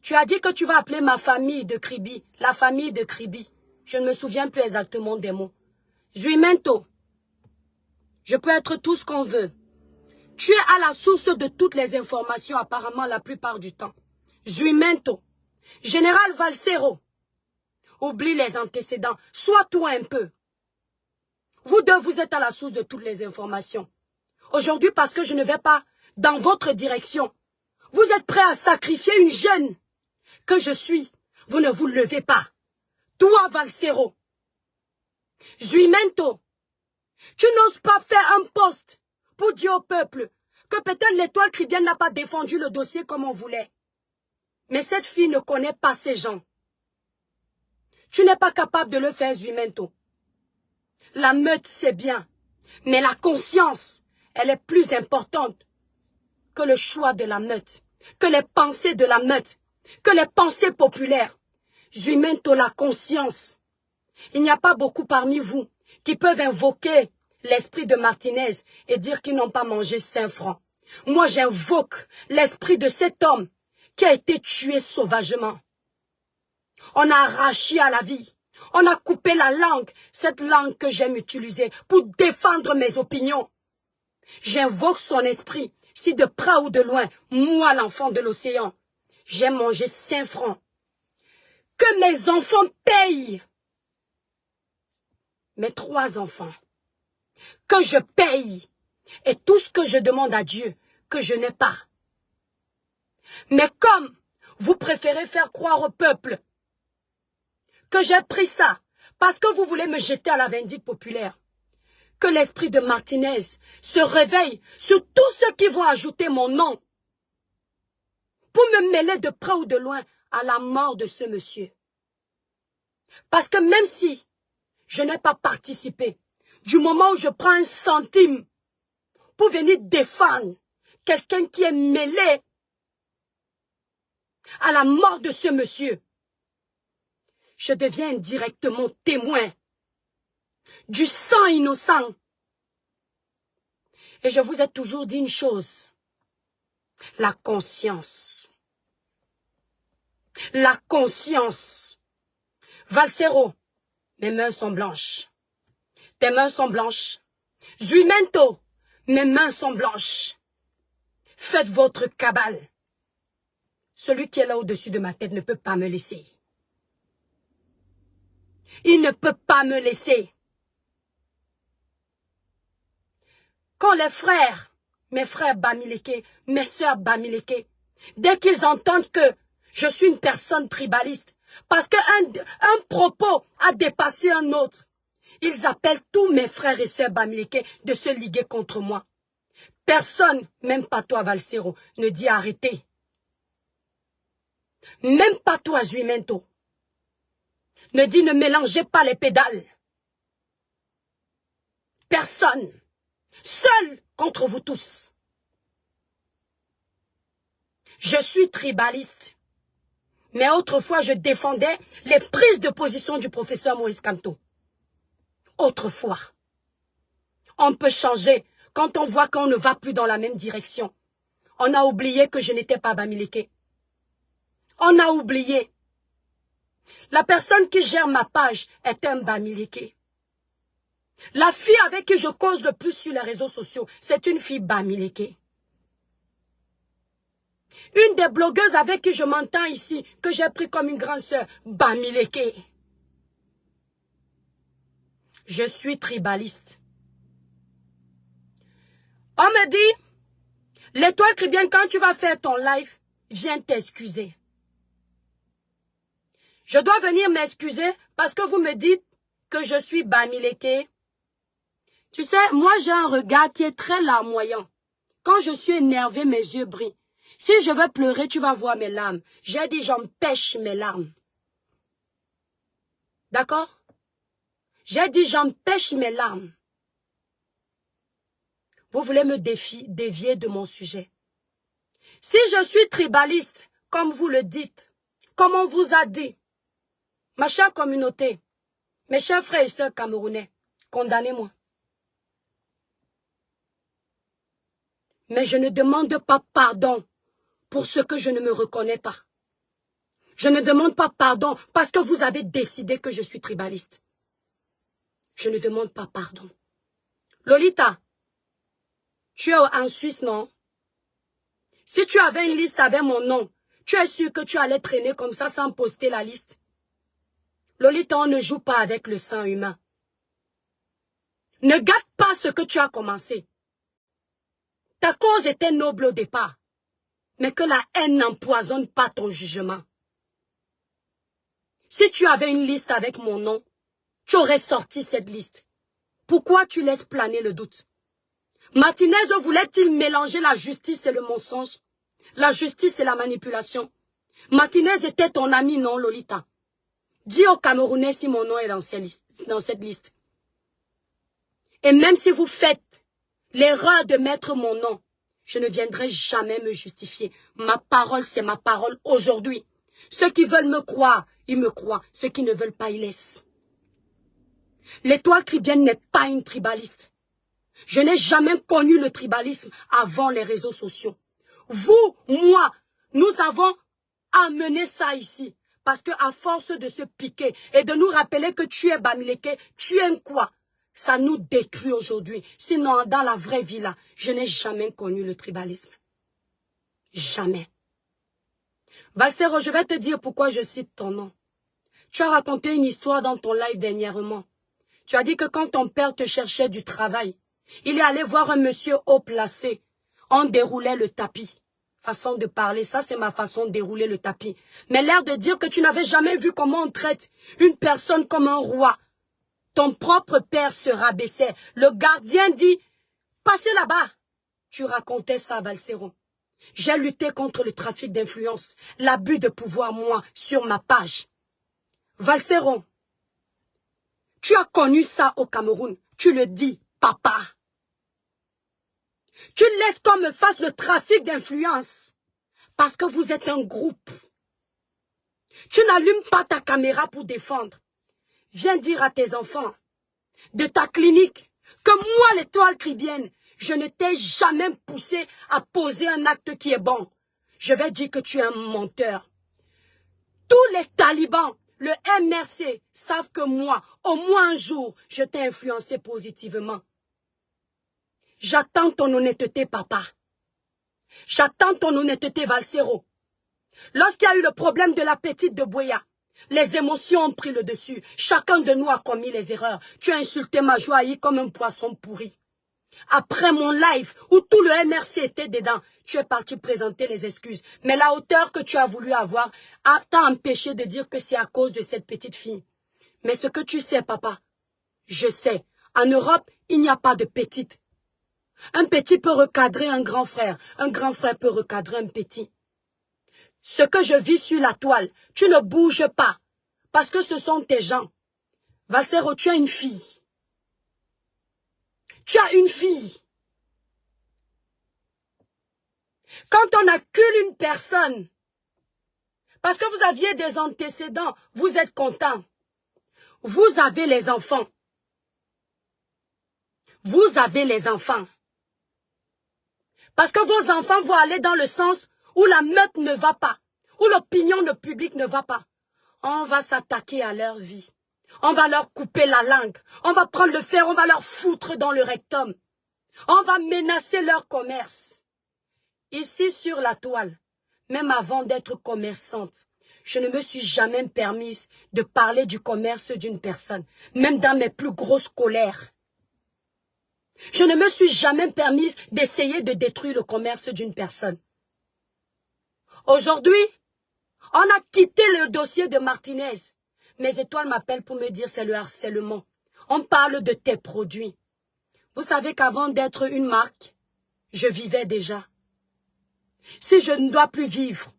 Tu as dit que tu vas appeler ma famille de Kribi, la famille de Kribi. Je ne me souviens plus exactement des mots. Zuimento, je peux être tout ce qu'on veut. Tu es à la source de toutes les informations, apparemment la plupart du temps. Zuimento, Général Valsero, oublie les antécédents, sois toi un peu. Vous deux, vous êtes à la source de toutes les informations. Aujourd'hui, parce que je ne vais pas dans votre direction, vous êtes prêts à sacrifier une jeune que je suis. Vous ne vous levez pas. Toi, Valsero, Zuimento, tu n'oses pas faire un poste pour dire au peuple que peut-être l'étoile chrétienne n'a pas défendu le dossier comme on voulait. Mais cette fille ne connaît pas ces gens. Tu n'es pas capable de le faire, Zuimento. La meute, c'est bien. Mais la conscience, elle est plus importante que le choix de la meute, que les pensées de la meute, que les pensées populaires. Zuimento, la conscience. Il n'y a pas beaucoup parmi vous qui peuvent invoquer l'esprit de Martinez et dire qu'ils n'ont pas mangé 5 francs. Moi, j'invoque l'esprit de cet homme qui a été tué sauvagement. On a arraché à la vie. On a coupé la langue, cette langue que j'aime utiliser pour défendre mes opinions. J'invoque son esprit. Si de près ou de loin, moi, l'enfant de l'océan, j'ai mangé 5 francs. Que mes enfants payent. Mes 3 enfants. Que je paye. Et tout ce que je demande à Dieu, que je n'ai pas. Mais comme vous préférez faire croire au peuple que j'ai pris ça parce que vous voulez me jeter à la vindicte populaire, que l'esprit de Martinez se réveille sur tous ceux qui vont ajouter mon nom pour me mêler de près ou de loin à la mort de ce monsieur. Parce que même si je n'ai pas participé, du moment où je prends un centime pour venir défendre quelqu'un qui est mêlé à la mort de ce monsieur, je deviens indirectement témoin du sang innocent. Et je vous ai toujours dit une chose, la conscience. La conscience. Valsero, mes mains sont blanches. Tes mains sont blanches. Zuimento, mes mains sont blanches. Faites votre cabale. Celui qui est là au-dessus de ma tête ne peut pas me laisser. Il ne peut pas me laisser. Quand les frères, mes frères Bamileke, mes sœurs Bamileke, dès qu'ils entendent que je suis une personne tribaliste, parce qu'un propos a dépassé un autre, ils appellent tous mes frères et sœurs Bamileke de se liguer contre moi. Personne, même pas toi Valsero, ne dit arrêtez. Même pas toi Zuimento, ne dit ne mélangez pas les pédales. Personne. Seul contre vous tous. Je suis tribaliste. Mais autrefois, je défendais les prises de position du professeur Maurice Kamto. Autrefois. On peut changer quand on voit qu'on ne va plus dans la même direction. On a oublié que je n'étais pas Bamileke. On a oublié. La personne qui gère ma page est un Bamileke. La fille avec qui je cause le plus sur les réseaux sociaux, c'est une fille Bamileke. Une des blogueuses avec qui je m'entends ici, que j'ai pris comme une grande sœur, Bamileke. Je suis tribaliste. On me dit, l'étoile chrétienne, quand tu vas faire ton live, viens t'excuser. Je dois venir m'excuser parce que vous me dites que je suis Bamileke. Tu sais, moi j'ai un regard qui est très larmoyant. Quand je suis énervé, mes yeux brillent. Si je veux pleurer, tu vas voir mes larmes. J'ai dit, j'empêche mes larmes. D'accord? J'ai dit, j'empêche mes larmes. Vous voulez me dévier de mon sujet. Si je suis tribaliste, comme vous le dites, comme on vous a dit, ma chère communauté, mes chers frères et sœurs camerounais, condamnez-moi. Mais je ne demande pas pardon pour ce que je ne me reconnais pas. Je ne demande pas pardon parce que vous avez décidé que je suis tribaliste. Je ne demande pas pardon. Lolita, tu es en Suisse, non? Si tu avais une liste avec mon nom, tu es sûr que tu allais traîner comme ça sans poster la liste? Lolita, on ne joue pas avec le sang humain. Ne gâte pas ce que tu as commencé. Ta cause était noble au départ, mais que la haine n'empoisonne pas ton jugement. Si tu avais une liste avec mon nom, tu aurais sorti cette liste. Pourquoi tu laisses planer le doute? Martinez voulait-il mélanger la justice et le mensonge? La justice et la manipulation. Martinez était ton ami, non, Lolita? Dis aux Camerounais si mon nom est dans cette liste. Et même si vous faites l'erreur de mettre mon nom, je ne viendrai jamais me justifier. Ma parole, c'est ma parole aujourd'hui. Ceux qui veulent me croire, ils me croient. Ceux qui ne veulent pas, ils laissent. L'étoile tribienne n'est pas une tribaliste. Je n'ai jamais connu le tribalisme avant les réseaux sociaux. Vous, moi, nous avons amené ça ici. Parce que à force de se piquer et de nous rappeler que tu es Bamileke, tu es quoi? Ça nous détruit aujourd'hui. Sinon, dans la vraie vie, là, je n'ai jamais connu le tribalisme. Jamais. Valsero, je vais te dire pourquoi je cite ton nom. Tu as raconté une histoire dans ton live dernièrement. Tu as dit que quand ton père te cherchait du travail, il est allé voir un monsieur haut placé. On déroulait le tapis. Façon de parler, ça c'est ma façon de dérouler le tapis. Mais l'air de dire que tu n'avais jamais vu comment on traite une personne comme un roi. Ton propre père se rabaissait. Le gardien dit, passez là-bas. Tu racontais ça, Valsero. J'ai lutté contre le trafic d'influence, l'abus de pouvoir, moi, sur ma page. Valsero, tu as connu ça au Cameroun. Tu le dis, papa. Tu laisses qu'on me fasse le trafic d'influence parce que vous êtes un groupe. Tu n'allumes pas ta caméra pour défendre. Viens dire à tes enfants de ta clinique que moi, l'étoile tribienne, je ne t'ai jamais poussé à poser un acte qui est bon. Je vais dire que tu es un menteur. Tous les talibans, le MRC, savent que moi, au moins un jour, je t'ai influencé positivement. J'attends ton honnêteté, papa. J'attends ton honnêteté, Valsero. Lorsqu'il y a eu le problème de la petite de Boya, les émotions ont pris le dessus. Chacun de nous a commis les erreurs. Tu as insulté ma joie comme un poisson pourri. Après mon live, où tout le MRC était dedans, tu es parti présenter les excuses. Mais la hauteur que tu as voulu avoir t'a empêché de dire que c'est à cause de cette petite fille. Mais ce que tu sais, papa, je sais. En Europe, il n'y a pas de petite. Un petit peut recadrer un grand frère. Un grand frère peut recadrer un petit. Ce que je vis sur la toile, tu ne bouges pas. Parce que ce sont tes gens. Valsero, tu as une fille. Tu as une fille. Quand on accule une personne, parce que vous aviez des antécédents, vous êtes content. Vous avez les enfants. Vous avez les enfants. Parce que vos enfants vont aller dans le sens où la meute ne va pas, où l'opinion publique ne va pas. On va s'attaquer à leur vie. On va leur couper la langue. On va prendre le fer, on va leur foutre dans le rectum. On va menacer leur commerce. Ici sur la toile, même avant d'être commerçante, je ne me suis jamais permise de parler du commerce d'une personne, même dans mes plus grosses colères. Je ne me suis jamais permise d'essayer de détruire le commerce d'une personne. Aujourd'hui, on a quitté le dossier de Martinez. Mes étoiles m'appellent pour me dire c'est le harcèlement. On parle de tes produits. Vous savez qu'avant d'être une marque, je vivais déjà. Si je ne dois plus vivre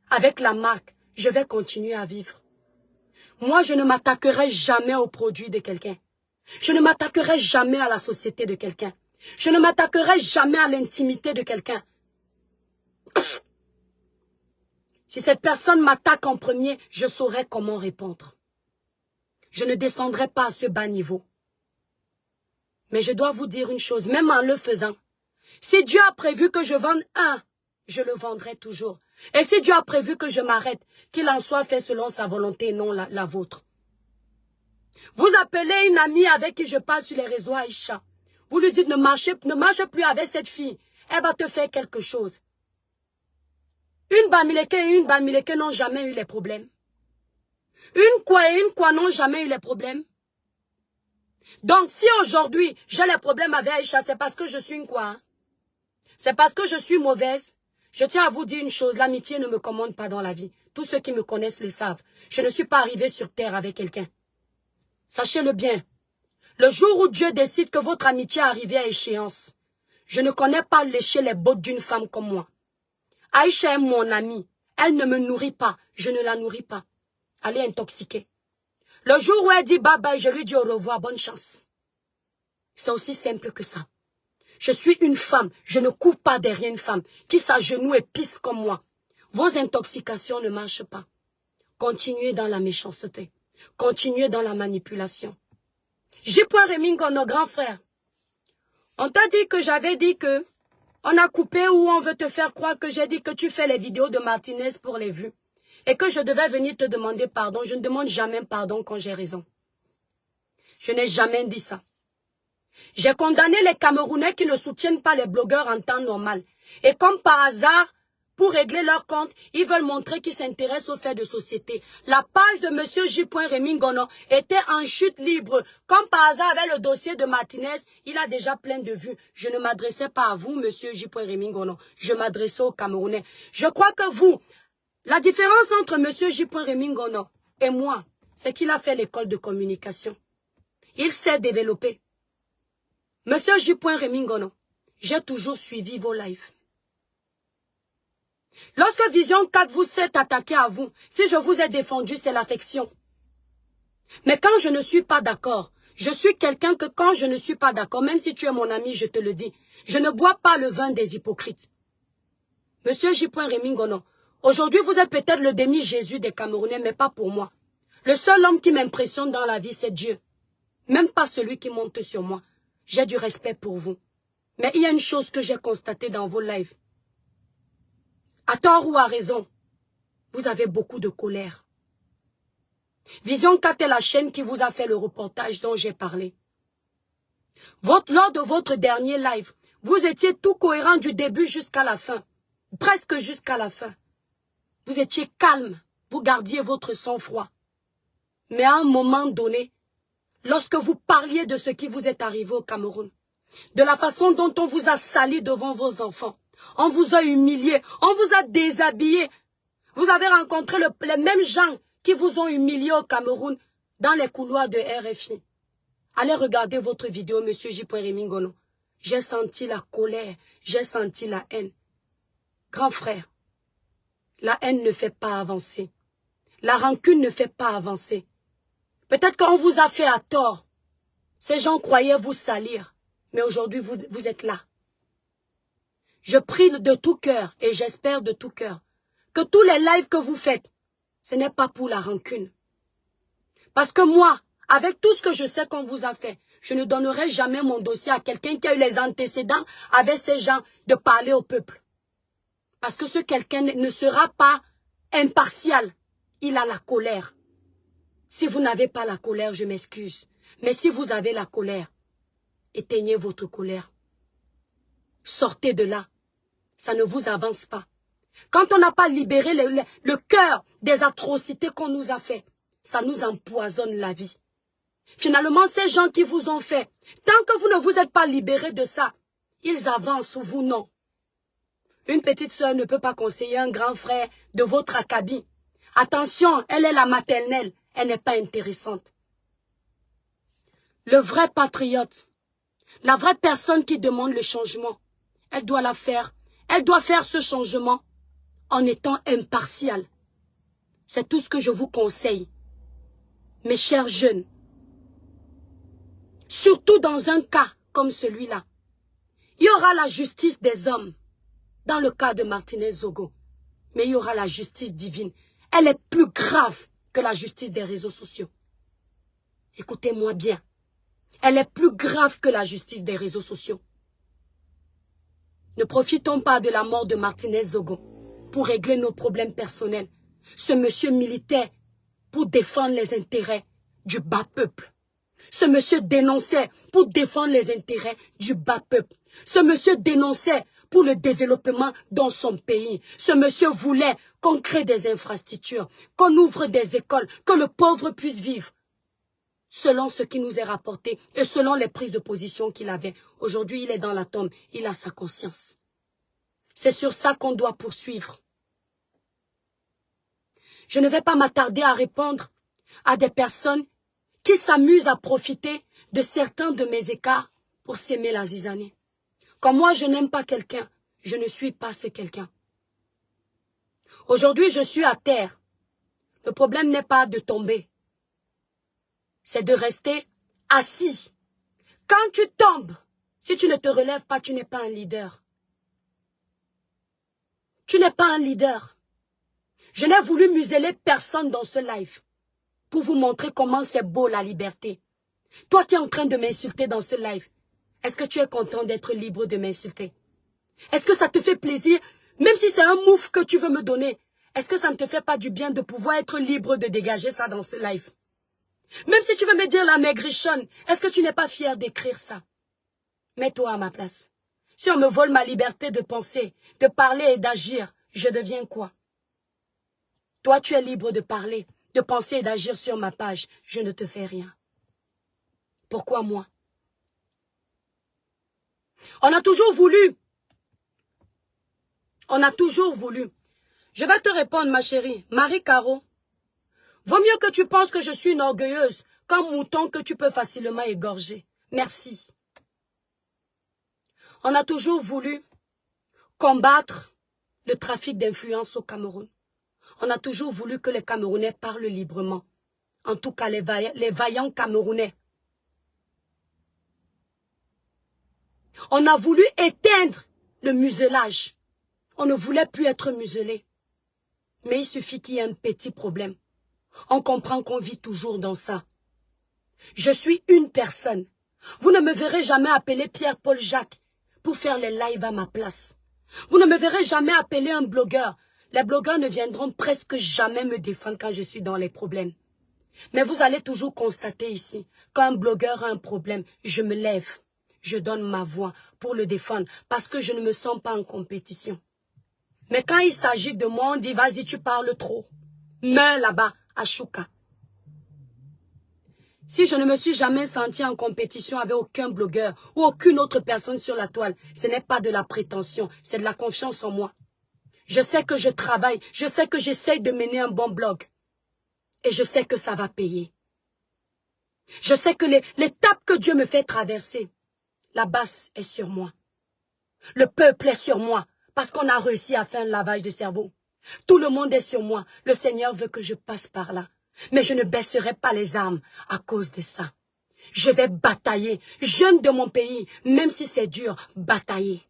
avec la marque, je vais continuer à vivre. Moi, je ne m'attaquerai jamais aux produits de quelqu'un. Je ne m'attaquerai jamais à la société de quelqu'un. Je ne m'attaquerai jamais à l'intimité de quelqu'un. Si cette personne m'attaque en premier, je saurai comment répondre. Je ne descendrai pas à ce bas niveau. Mais je dois vous dire une chose, même en le faisant. Si Dieu a prévu que je vende un, je le vendrai toujours. Et si Dieu a prévu que je m'arrête, qu'il en soit fait selon sa volonté et non la vôtre. Vous appelez une amie avec qui je parle sur les réseaux, Aïcha. Vous lui dites ne marche plus avec cette fille. Elle va te faire quelque chose. Une Bamileke et une Bamileke n'ont jamais eu les problèmes. Une Kwa et une Kwa n'ont jamais eu les problèmes. Donc si aujourd'hui j'ai les problèmes avec Aïcha, c'est parce que je suis une Kwa. Hein? C'est parce que je suis mauvaise. Je tiens à vous dire une chose, l'amitié ne me commande pas dans la vie. Tous ceux qui me connaissent le savent. Je ne suis pas arrivée sur terre avec quelqu'un. Sachez-le bien. Le jour où Dieu décide que votre amitié est arrivée à échéance, je ne connais pas lécher les bottes d'une femme comme moi. Aïcha est mon amie. Elle ne me nourrit pas. Je ne la nourris pas. Elle est intoxiquée. Le jour où elle dit bye bye, je lui dis au revoir, bonne chance. C'est aussi simple que ça. Je suis une femme, je ne cours pas derrière une femme qui s'agenouille et pisse comme moi. Vos intoxications ne marchent pas. Continuez dans la méchanceté. Continuez dans la manipulation. J.Rémingo, nos grands frères. On t'a dit que j'avais dit que on a coupé ou on veut te faire croire que j'ai dit que tu fais les vidéos de Martinez pour les vues. Et que je devais venir te demander pardon. Je ne demande jamais pardon quand j'ai raison. Je n'ai jamais dit ça. J'ai condamné les Camerounais qui ne soutiennent pas les blogueurs en temps normal. Et comme par hasard, pour régler leur compte, ils veulent montrer qu'ils s'intéressent aux faits de société. La page de M. J.Rémingono était en chute libre. Comme par hasard, avec le dossier de Martinez, il a déjà plein de vues. Je ne m'adressais pas à vous, M. J.Rémingono. Je m'adressais aux Camerounais. Je crois que vous, la différence entre M. J.Rémingono et moi, c'est qu'il a fait l'école de communication. Il s'est développé. Monsieur J.Rémingono, j'ai toujours suivi vos lives. Lorsque Vision 4 vous s'est attaqué à vous, si je vous ai défendu, c'est l'affection. Mais quand je ne suis pas d'accord, je suis quelqu'un que quand je ne suis pas d'accord, même si tu es mon ami, je te le dis, je ne bois pas le vin des hypocrites. Monsieur J.Rémingono, aujourd'hui vous êtes peut-être le demi-Jésus des Camerounais, mais pas pour moi. Le seul homme qui m'impressionne dans la vie, c'est Dieu. Même pas celui qui monte sur moi. J'ai du respect pour vous. Mais il y a une chose que j'ai constatée dans vos lives. À tort ou à raison, vous avez beaucoup de colère. Vision 4 est la chaîne qui vous a fait le reportage dont j'ai parlé. Lors de votre dernier live, vous étiez tout cohérent du début jusqu'à la fin. Presque jusqu'à la fin. Vous étiez calme. Vous gardiez votre sang-froid. Mais à un moment donné, lorsque vous parliez de ce qui vous est arrivé au Cameroun, de la façon dont on vous a sali devant vos enfants, on vous a humilié, on vous a déshabillé. Vous avez rencontré les mêmes gens qui vous ont humilié au Cameroun dans les couloirs de RFI. Allez regarder votre vidéo, monsieur J.Rémingono. J'ai senti la colère, j'ai senti la haine. Grand frère, la haine ne fait pas avancer. La rancune ne fait pas avancer. Peut-être qu'on vous a fait à tort. Ces gens croyaient vous salir. Mais aujourd'hui, vous êtes là. Je prie de tout cœur et j'espère de tout cœur que tous les lives que vous faites, ce n'est pas pour la rancune. Parce que moi, avec tout ce que je sais qu'on vous a fait, je ne donnerai jamais mon dossier à quelqu'un qui a eu les antécédents avec ces gens de parler au peuple. Parce que ce quelqu'un ne sera pas impartial. Il a la colère. Si vous n'avez pas la colère, je m'excuse. Mais si vous avez la colère, éteignez votre colère. Sortez de là. Ça ne vous avance pas. Quand on n'a pas libéré le cœur des atrocités qu'on nous a fait, ça nous empoisonne la vie. Finalement, ces gens qui vous ont fait, tant que vous ne vous êtes pas libérés de ça, ils avancent, vous non. Une petite sœur ne peut pas conseiller un grand frère de votre acabit. Attention, elle est la maternelle, elle n'est pas intéressante. Le vrai patriote, la vraie personne qui demande le changement, elle doit la faire. Elle doit faire ce changement en étant impartiale. C'est tout ce que je vous conseille. Mes chers jeunes, surtout dans un cas comme celui-là, il y aura la justice des hommes, dans le cas de Martinez Zogo, mais il y aura la justice divine. Elle est plus grave que la justice des réseaux sociaux. Écoutez-moi bien. Elle est plus grave que la justice des réseaux sociaux. Ne profitons pas de la mort de Martinez Zogo pour régler nos problèmes personnels. Ce monsieur militait pour défendre les intérêts du bas peuple. Ce monsieur dénonçait pour défendre les intérêts du bas peuple. Ce monsieur dénonçait pour le développement dans son pays. Ce monsieur voulait qu'on crée des infrastructures, qu'on ouvre des écoles, que le pauvre puisse vivre. Selon ce qui nous est rapporté et selon les prises de position qu'il avait. Aujourd'hui, il est dans la tombe, il a sa conscience. C'est sur ça qu'on doit poursuivre. Je ne vais pas m'attarder à répondre à des personnes qui s'amusent à profiter de certains de mes écarts pour s'aimer la zizanie. Quand moi je n'aime pas quelqu'un, je ne suis pas ce quelqu'un. Aujourd'hui, je suis à terre. Le problème n'est pas de tomber. C'est de rester assis. Quand tu tombes, si tu ne te relèves pas, tu n'es pas un leader. Tu n'es pas un leader. Je n'ai voulu museler personne dans ce live pour vous montrer comment c'est beau la liberté. Toi qui es en train de m'insulter dans ce live, est-ce que tu es content d'être libre de m'insulter? Est-ce que ça te fait plaisir, même si c'est un mouf que tu veux me donner, est-ce que ça ne te fait pas du bien de pouvoir être libre de dégager ça dans ce live? Même si tu veux me dire la maigrichonne, est-ce que tu n'es pas fier d'écrire ça? Mets-toi à ma place. Si on me vole ma liberté de penser, de parler et d'agir, je deviens quoi? Toi, tu es libre de parler, de penser et d'agir sur ma page. Je ne te fais rien. Pourquoi moi? On a toujours voulu. On a toujours voulu. Je vais te répondre, ma chérie. Marie-Caro, vaut mieux que tu penses que je suis une orgueilleuse qu'un mouton que tu peux facilement égorger. Merci. On a toujours voulu combattre le trafic d'influence au Cameroun. On a toujours voulu que les Camerounais parlent librement. En tout cas, les vaillants Camerounais. On a voulu éteindre le muselage. On ne voulait plus être muselé. Mais il suffit qu'il y ait un petit problème. On comprend qu'on vit toujours dans ça. Je suis une personne. Vous ne me verrez jamais appeler Pierre-Paul Jacques pour faire les lives à ma place. Vous ne me verrez jamais appeler un blogueur. Les blogueurs ne viendront presque jamais me défendre quand je suis dans les problèmes. Mais vous allez toujours constater ici, quand un blogueur a un problème, je me lève. Je donne ma voix pour le défendre parce que je ne me sens pas en compétition. Mais quand il s'agit de moi, on dit, vas-y, tu parles trop. Meurs là-bas, à Chouka. Si je ne me suis jamais sentie en compétition avec aucun blogueur ou aucune autre personne sur la toile, ce n'est pas de la prétention, c'est de la confiance en moi. Je sais que je travaille, je sais que j'essaye de mener un bon blog. Et je sais que ça va payer. Je sais que l'étape que Dieu me fait traverser, la base est sur moi. Le peuple est sur moi parce qu'on a réussi à faire un lavage de cerveau. Tout le monde est sur moi. Le Seigneur veut que je passe par là. Mais je ne baisserai pas les armes à cause de ça. Je vais batailler, jeune de mon pays, même si c'est dur, batailler.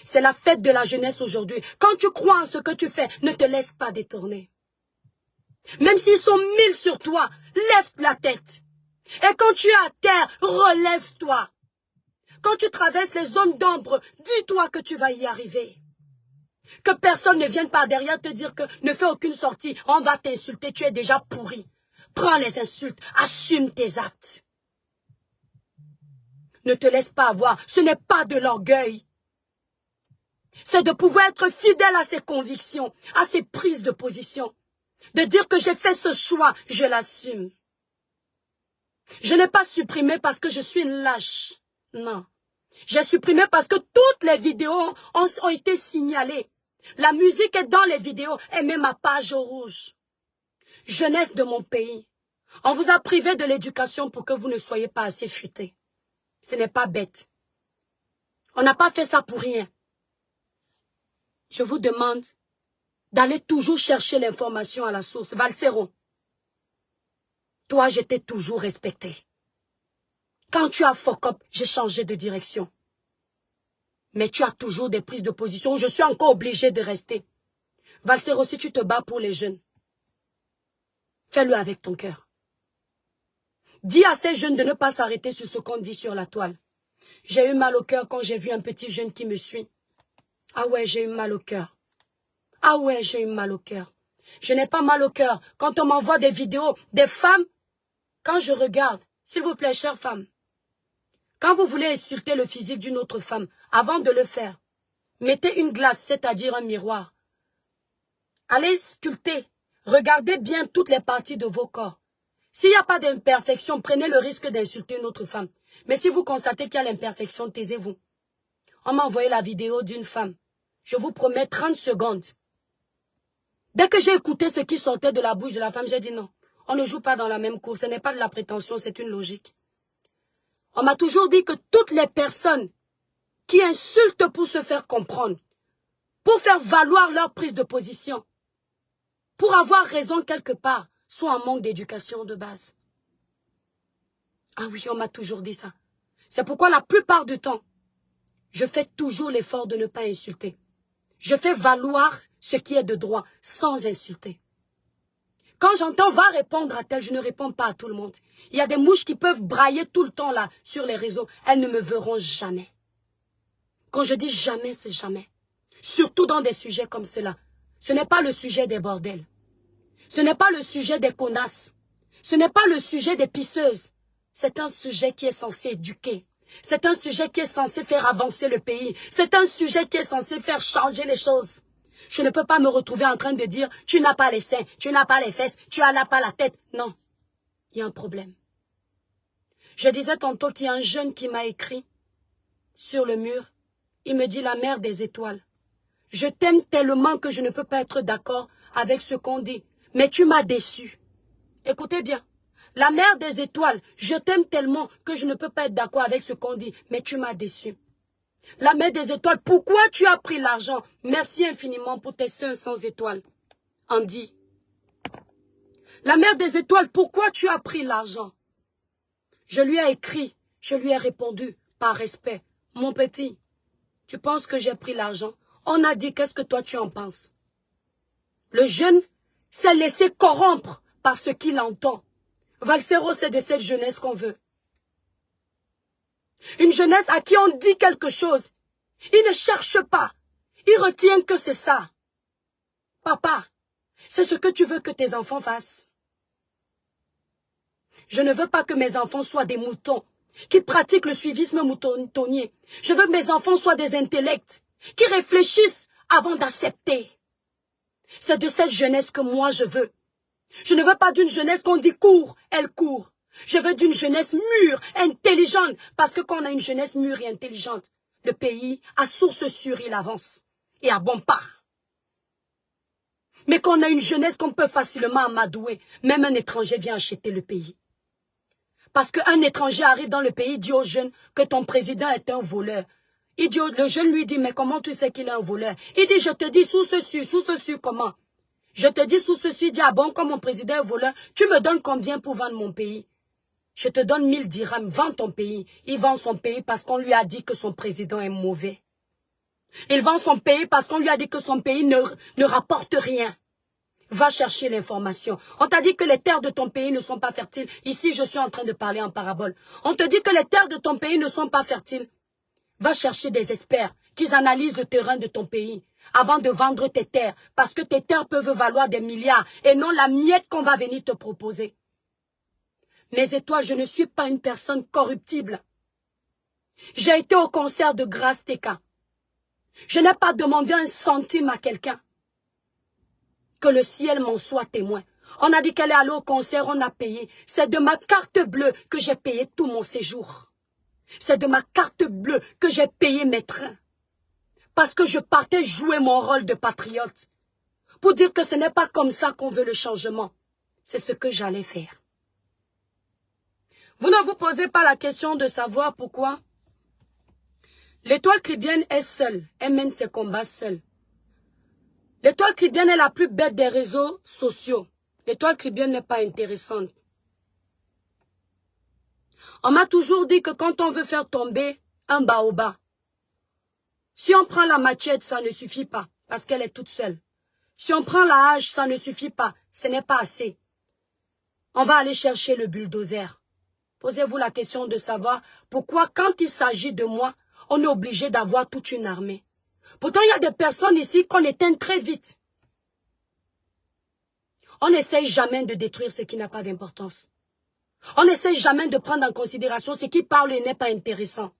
C'est la fête de la jeunesse aujourd'hui. Quand tu crois en ce que tu fais, ne te laisse pas détourner. Même s'ils sont 1000 sur toi, lève la tête. Et quand tu es à terre, relève-toi. Quand tu traverses les zones d'ombre, dis-toi que tu vas y arriver. Que personne ne vienne par derrière te dire que ne fais aucune sortie, on va t'insulter, tu es déjà pourri. Prends les insultes, assume tes actes. Ne te laisse pas avoir, ce n'est pas de l'orgueil. C'est de pouvoir être fidèle à ses convictions, à ses prises de position. De dire que j'ai fait ce choix, je l'assume. Je n'ai pas supprimé parce que je suis une lâche. Non. J'ai supprimé parce que toutes les vidéos ont été signalées. La musique est dans les vidéos et même ma page rouge. Jeunesse de mon pays. On vous a privé de l'éducation pour que vous ne soyez pas assez futés. Ce n'est pas bête. On n'a pas fait ça pour rien. Je vous demande d'aller toujours chercher l'information à la source. Valsero, toi, je t'ai toujours respecté. Quand tu as fuck up, j'ai changé de direction. Mais tu as toujours des prises de position. Je suis encore obligé de rester. Valsero, si tu te bats pour les jeunes, fais-le avec ton cœur. Dis à ces jeunes de ne pas s'arrêter sur ce qu'on dit sur la toile. J'ai eu mal au cœur quand j'ai vu un petit jeune qui me suit. Ah ouais, j'ai eu mal au cœur. Ah ouais, j'ai eu mal au cœur. Je n'ai pas mal au cœur quand on m'envoie des vidéos des femmes. Quand je regarde, s'il vous plaît, chère femme, quand vous voulez insulter le physique d'une autre femme, avant de le faire, mettez une glace, c'est-à-dire un miroir. Allez sculpter. Regardez bien toutes les parties de vos corps. S'il n'y a pas d'imperfection, prenez le risque d'insulter une autre femme. Mais si vous constatez qu'il y a l'imperfection, taisez-vous. On m'a envoyé la vidéo d'une femme. Je vous promets 30 secondes. Dès que j'ai écouté ce qui sortait de la bouche de la femme, j'ai dit non. On ne joue pas dans la même cour. Ce n'est pas de la prétention, c'est une logique. On m'a toujours dit que toutes les personnes qui insultent pour se faire comprendre, pour faire valoir leur prise de position, pour avoir raison quelque part, sont en manque d'éducation de base. Ah oui, on m'a toujours dit ça. C'est pourquoi la plupart du temps, je fais toujours l'effort de ne pas insulter. Je fais valoir ce qui est de droit sans insulter. Quand j'entends « va répondre à tel », je ne réponds pas à tout le monde. Il y a des mouches qui peuvent brailler tout le temps là sur les réseaux. Elles ne me verront jamais. Quand je dis jamais, c'est jamais. Surtout dans des sujets comme cela. Ce n'est pas le sujet des bordels. Ce n'est pas le sujet des connasses. Ce n'est pas le sujet des pisseuses. C'est un sujet qui est censé éduquer. C'est un sujet qui est censé faire avancer le pays. C'est un sujet qui est censé faire changer les choses. Je ne peux pas me retrouver en train de dire « tu n'as pas les seins, tu n'as pas les fesses, tu n'as pas la tête ». Non, il y a un problème. Je disais tantôt qu'il y a un jeune qui m'a écrit sur le mur. Il me dit « la mère des étoiles, je t'aime tellement que je ne peux pas être d'accord avec ce qu'on dit, mais tu m'as déçu. » Écoutez bien. La mère des étoiles, je t'aime tellement que je ne peux pas être d'accord avec ce qu'on dit, mais tu m'as déçu. La mère des étoiles, pourquoi tu as pris l'argent? Merci infiniment pour tes 500 étoiles. Andy. La mère des étoiles, pourquoi tu as pris l'argent? Je lui ai écrit, je lui ai répondu par respect. Mon petit, tu penses que j'ai pris l'argent? On a dit, qu'est-ce que toi tu en penses? Le jeune s'est laissé corrompre par ce qu'il entend. Valsero, c'est de cette jeunesse qu'on veut. Une jeunesse à qui on dit quelque chose. Il ne cherche pas. Il retient que c'est ça. Papa, c'est ce que tu veux que tes enfants fassent. Je ne veux pas que mes enfants soient des moutons qui pratiquent le suivisme moutonnier. Je veux que mes enfants soient des intellects qui réfléchissent avant d'accepter. C'est de cette jeunesse que moi je veux. Je ne veux pas d'une jeunesse qu'on dit court, elle court. Je veux d'une jeunesse mûre, intelligente. Parce que quand on a une jeunesse mûre et intelligente, le pays, à source sûre, il avance. Et à bon pas. Mais quand on a une jeunesse qu'on peut facilement amadouer, même un étranger vient acheter le pays. Parce qu'un étranger arrive dans le pays, dit aux jeunes que ton président est un voleur. Le jeune lui dit, mais comment tu sais qu'il est un voleur? Il dit, je te dis sous ce comment? Je te dis sous ceci, il dit, ah bon, comme mon président est voleur, tu me donnes combien pour vendre mon pays? Je te donne 1000 dirhams, vends ton pays. Il vend son pays parce qu'on lui a dit que son président est mauvais. Il vend son pays parce qu'on lui a dit que son pays ne rapporte rien. Va chercher l'information. On t'a dit que les terres de ton pays ne sont pas fertiles. Ici, je suis en train de parler en parabole. On te dit que les terres de ton pays ne sont pas fertiles. Va chercher des experts qui analysent le terrain de ton pays avant de vendre tes terres. Parce que tes terres peuvent valoir des milliards et non la miette qu'on va venir te proposer. Mes étoiles, je ne suis pas une personne corruptible. J'ai été au concert de Grâce Teka. Je n'ai pas demandé un centime à quelqu'un. Que le ciel m'en soit témoin. On a dit qu'elle est allée au concert, on a payé. C'est de ma carte bleue que j'ai payé tout mon séjour. C'est de ma carte bleue que j'ai payé mes trains. Parce que je partais jouer mon rôle de patriote. Pour dire que ce n'est pas comme ça qu'on veut le changement. C'est ce que j'allais faire. Vous ne vous posez pas la question de savoir pourquoi. L'étoile caribéenne est seule. Elle mène ses combats seule. L'étoile caribéenne est la plus bête des réseaux sociaux. L'étoile caribéenne n'est pas intéressante. On m'a toujours dit que quand on veut faire tomber un baobab, si on prend la machette, ça ne suffit pas, parce qu'elle est toute seule. Si on prend la hache, ça ne suffit pas, ce n'est pas assez. On va aller chercher le bulldozer. Posez-vous la question de savoir pourquoi, quand il s'agit de moi, on est obligé d'avoir toute une armée. Pourtant, il y a des personnes ici qu'on éteint très vite. On n'essaye jamais de détruire ce qui n'a pas d'importance. On n'essaye jamais de prendre en considération ce qui parle et n'est pas intéressant.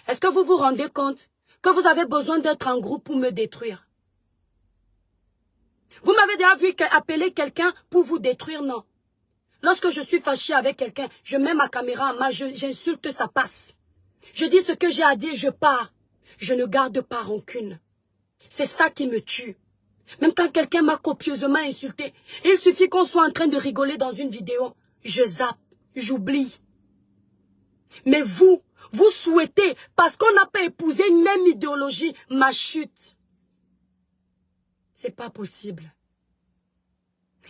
Est-ce que vous vous rendez compte que vous avez besoin d'être en groupe pour me détruire? Vous m'avez déjà vu appeler quelqu'un pour vous détruire? Non. Lorsque je suis fâché avec quelqu'un, je mets ma caméra en main, j'insulte, ça passe. Je dis ce que j'ai à dire, je pars. Je ne garde pas rancune. C'est ça qui me tue. Même quand quelqu'un m'a copieusement insulté, il suffit qu'on soit en train de rigoler dans une vidéo. Je zappe, j'oublie. Mais vous souhaitez, parce qu'on n'a pas épousé une même idéologie, ma chute. C'est pas possible.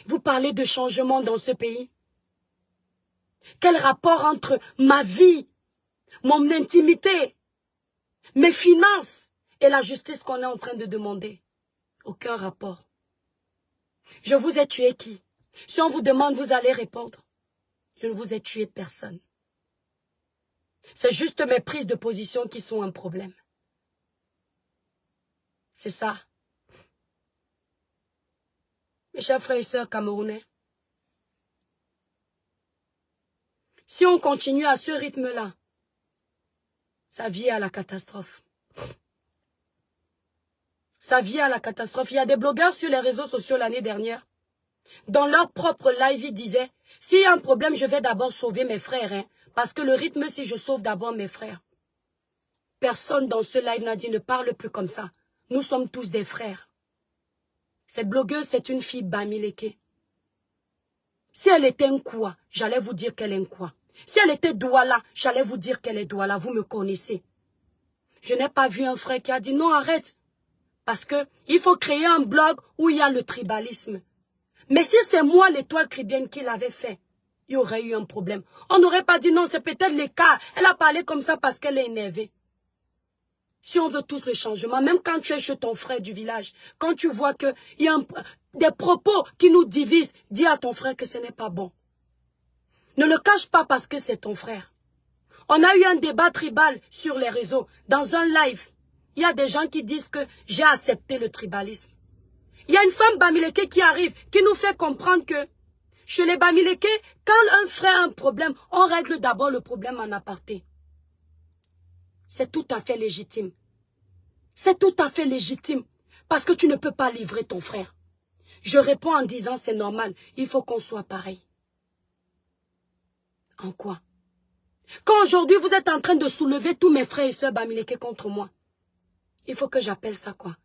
Vous parlez de changement dans ce pays. Quel rapport entre ma vie, mon intimité, mes finances et la justice qu'on est en train de demander? Aucun rapport. Je vous ai tué qui? Si on vous demande, vous allez répondre. Je ne vous ai tué personne. C'est juste mes prises de position qui sont un problème. C'est ça. Mes chers frères et sœurs camerounais, si on continue à ce rythme-là, ça vient à la catastrophe. Ça vient à la catastrophe. Il y a des blogueurs sur les réseaux sociaux l'année dernière. Dans leur propre live, ils disaient, s'il y a un problème, je vais d'abord sauver mes frères. Hein, parce que le rythme, si je sauve d'abord mes frères. Personne dans ce live n'a dit, ne parle plus comme ça. Nous sommes tous des frères. Cette blogueuse, c'est une fille Bamileke. Si elle était un quoi, j'allais vous dire qu'elle est un quoi. Si elle était Douala, j'allais vous dire qu'elle est Douala. Vous me connaissez. Je n'ai pas vu un frère qui a dit, non, arrête. Parce que il faut créer un blog où il y a le tribalisme. Mais si c'est moi, l'étoile caribéenne, qui l'avait fait, il y aurait eu un problème. On n'aurait pas dit non, c'est peut-être l'écart. Elle a parlé comme ça parce qu'elle est énervée. Si on veut tous le changement, même quand tu es chez ton frère du village, quand tu vois qu'il y a des propos qui nous divisent, dis à ton frère que ce n'est pas bon. Ne le cache pas parce que c'est ton frère. On a eu un débat tribal sur les réseaux, dans un live. Il y a des gens qui disent que j'ai accepté le tribalisme. Il y a une femme Bamileke qui arrive, qui nous fait comprendre que chez les Bamileke, quand un frère a un problème, on règle d'abord le problème en aparté. C'est tout à fait légitime. C'est tout à fait légitime. Parce que tu ne peux pas livrer ton frère. Je réponds en disant c'est normal. Il faut qu'on soit pareil. En quoi? Quand aujourd'hui vous êtes en train de soulever tous mes frères et sœurs Bamileke contre moi, il faut que j'appelle ça quoi?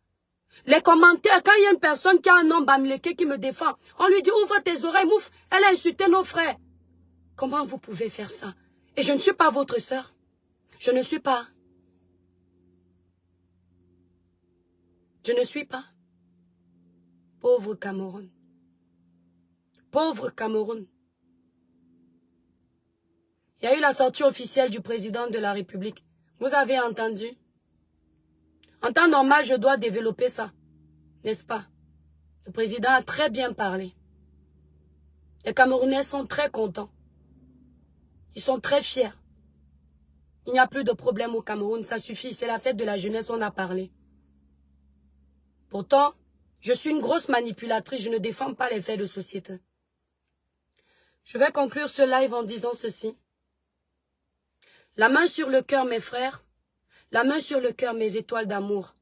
Les commentaires, quand il y a une personne qui a un nom Bamileke qui me défend, on lui dit ouvre tes oreilles, mouf, elle a insulté nos frères. Comment vous pouvez faire ça? Et je ne suis pas votre sœur. Je ne suis pas. Je ne suis pas. Pauvre Cameroun. Pauvre Cameroun. Il y a eu la sortie officielle du président de la République. Vous avez entendu? En temps normal, je dois développer ça. N'est-ce pas? Le président a très bien parlé. Les Camerounais sont très contents. Ils sont très fiers. Il n'y a plus de problème au Cameroun, ça suffit. C'est la fête de la jeunesse, on a parlé. Pourtant, je suis une grosse manipulatrice, je ne défends pas les faits de société. Je vais conclure ce live en disant ceci. La main sur le cœur, mes frères. La main sur le cœur, mes étoiles d'amour.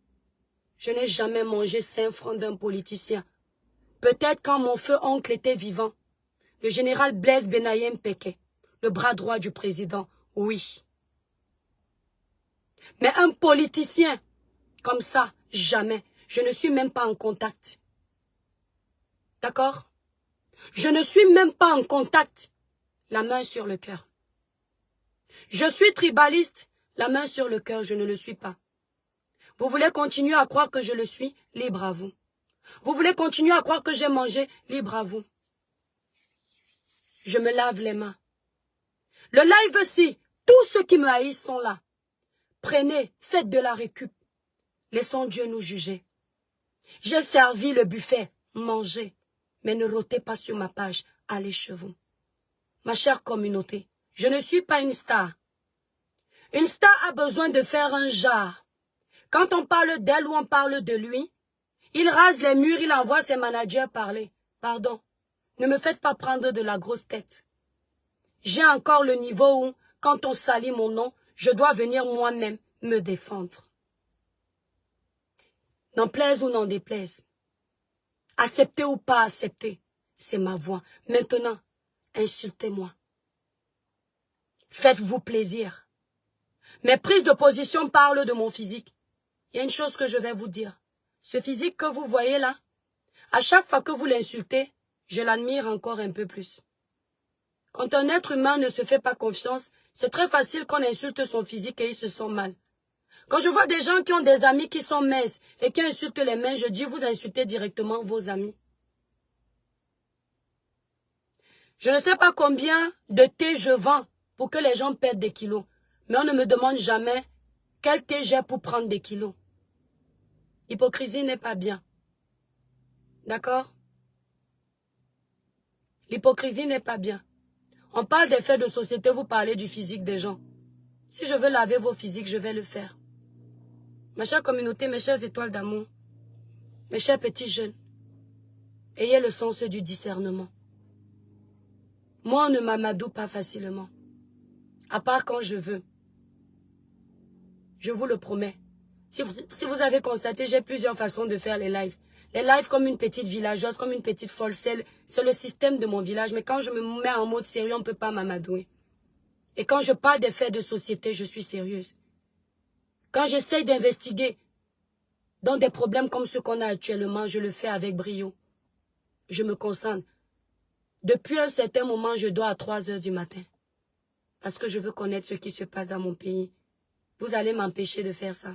Je n'ai jamais mangé 5 francs d'un politicien. Peut-être quand mon feu oncle était vivant. Le général Blaise Benaye Mpeke, le bras droit du président, oui. Mais un politicien, comme ça, jamais. Je ne suis même pas en contact. D'accord? Je ne suis même pas en contact. La main sur le cœur. Je suis tribaliste. La main sur le cœur, je ne le suis pas. Vous voulez continuer à croire que je le suis? Libre à vous. Vous voulez continuer à croire que j'ai mangé? Libre à vous. Je me lave les mains. Le live aussi, tous ceux qui me haïssent sont là. Prenez, faites de la récup. Laissons Dieu nous juger. J'ai servi le buffet, mangez. Mais ne rôtez pas sur ma page, allez chez vous. Ma chère communauté, je ne suis pas une star. Une star a besoin de faire un genre. Quand on parle d'elle ou on parle de lui, il rase les murs, il envoie ses managers parler. Pardon. Ne me faites pas prendre de la grosse tête. J'ai encore le niveau où, quand on salit mon nom, je dois venir moi-même me défendre. N'en plaise ou n'en déplaise. Accepter ou pas accepter, c'est ma voix. Maintenant, insultez-moi. Faites-vous plaisir. Mes prises de position parlent de mon physique. Il y a une chose que je vais vous dire. Ce physique que vous voyez là, à chaque fois que vous l'insultez, je l'admire encore un peu plus. Quand un être humain ne se fait pas confiance, c'est très facile qu'on insulte son physique et il se sent mal. Quand je vois des gens qui ont des amis qui sont minces et qui insultent les mains, je dis vous insultez directement vos amis. Je ne sais pas combien de thé je vends pour que les gens perdent des kilos. Mais on ne me demande jamais quel thé j'ai pour prendre des kilos. L'hypocrisie n'est pas bien. D'accord? L'hypocrisie n'est pas bien. On parle des faits de société, vous parlez du physique des gens. Si je veux laver vos physiques, je vais le faire. Ma chère communauté, mes chères étoiles d'amour, mes chers petits jeunes, ayez le sens du discernement. Moi, on ne m'amadoue pas facilement. À part quand je veux. Je vous le promets. Si vous avez constaté, j'ai plusieurs façons de faire les lives. Les lives comme une petite villageoise, comme une petite folle, c'est le système de mon village. Mais quand je me mets en mode sérieux, on ne peut pas m'amadouer. Et quand je parle des faits de société, je suis sérieuse. Quand j'essaye d'investiguer dans des problèmes comme ceux qu'on a actuellement, je le fais avec brio. Je me concentre. Depuis un certain moment, je dors à 3 heures du matin. Parce que je veux connaître ce qui se passe dans mon pays. Vous allez m'empêcher de faire ça.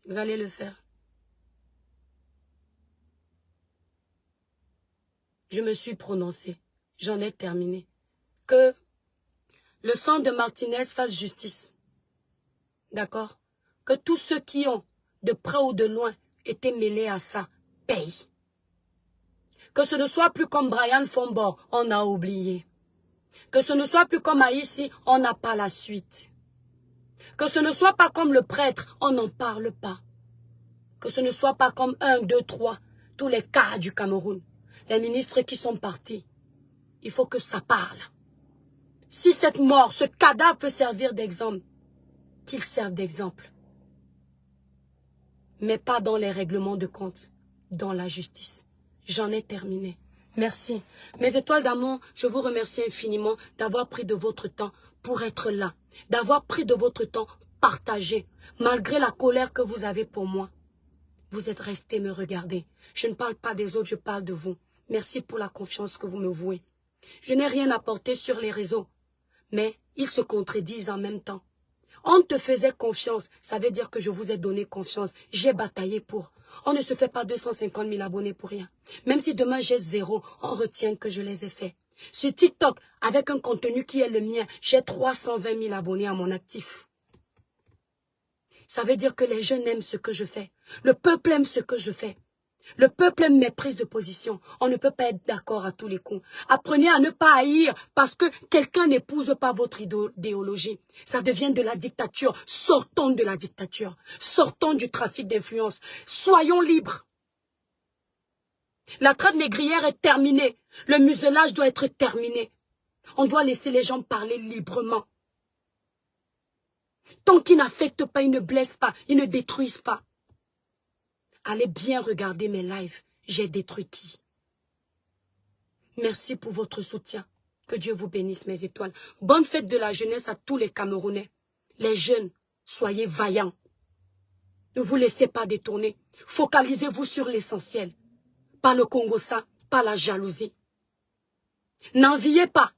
Vous allez le faire. Je me suis prononcée. J'en ai terminé. Que le sang de Martinez fasse justice. D'accord? Que tous ceux qui ont, de près ou de loin, été mêlés à ça, payent. Que ce ne soit plus comme Brian Fombor, on a oublié. Que ce ne soit plus comme Haïti, on n'a pas la suite. Que ce ne soit pas comme le prêtre, on n'en parle pas. Que ce ne soit pas comme 1, 2, 3, tous les cas du Cameroun. Les ministres qui sont partis. Il faut que ça parle. Si cette mort, ce cadavre peut servir d'exemple, qu'il serve d'exemple. Mais pas dans les règlements de compte, dans la justice. J'en ai terminé. Merci. Mes étoiles d'amour, je vous remercie infiniment d'avoir pris de votre temps pour être là. D'avoir pris de votre temps partagé, malgré la colère que vous avez pour moi. Vous êtes restés me regarder. Je ne parle pas des autres, je parle de vous. Merci pour la confiance que vous me vouez. Je n'ai rien apporté sur les réseaux, mais ils se contredisent en même temps. On te faisait confiance, ça veut dire que je vous ai donné confiance. J'ai bataillé pour. On ne se fait pas 250 000 abonnés pour rien. Même si demain j'ai 0, on retient que je les ai faits. Sur TikTok, avec un contenu qui est le mien, j'ai 320 000 abonnés à mon actif. Ça veut dire que les jeunes aiment ce que je fais. Le peuple aime ce que je fais. Le peuple aime mes prises de position. On ne peut pas être d'accord à tous les coups. Apprenez à ne pas haïr parce que quelqu'un n'épouse pas votre idéologie. Ça devient de la dictature. Sortons de la dictature. Sortons du trafic d'influence. Soyons libres. La traite négrière est terminée. Le muselage doit être terminé. On doit laisser les gens parler librement. Tant qu'ils n'affectent pas, ils ne blessent pas, ils ne détruisent pas. Allez bien regarder mes lives. J'ai détruit qui? Merci pour votre soutien. Que Dieu vous bénisse, mes étoiles. Bonne fête de la jeunesse à tous les Camerounais. Les jeunes, soyez vaillants. Ne vous laissez pas détourner. Focalisez-vous sur l'essentiel. Pas le Congo-ça, pas la jalousie. N'enviez pas.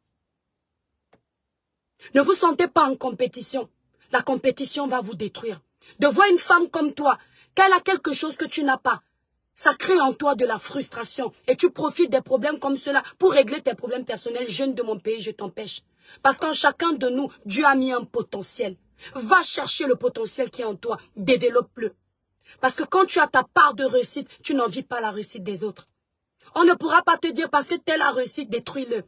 Ne vous sentez pas en compétition. La compétition va vous détruire. De voir une femme comme toi, qu'elle a quelque chose que tu n'as pas, ça crée en toi de la frustration. Et tu profites des problèmes comme cela pour régler tes problèmes personnels. Jeune de mon pays, je t'empêche. Parce qu'en chacun de nous, Dieu a mis un potentiel. Va chercher le potentiel qui est en toi. Développe-le. Parce que quand tu as ta part de réussite, tu n'envies pas la réussite des autres. On ne pourra pas te dire parce que telle a réussi, détruis-le.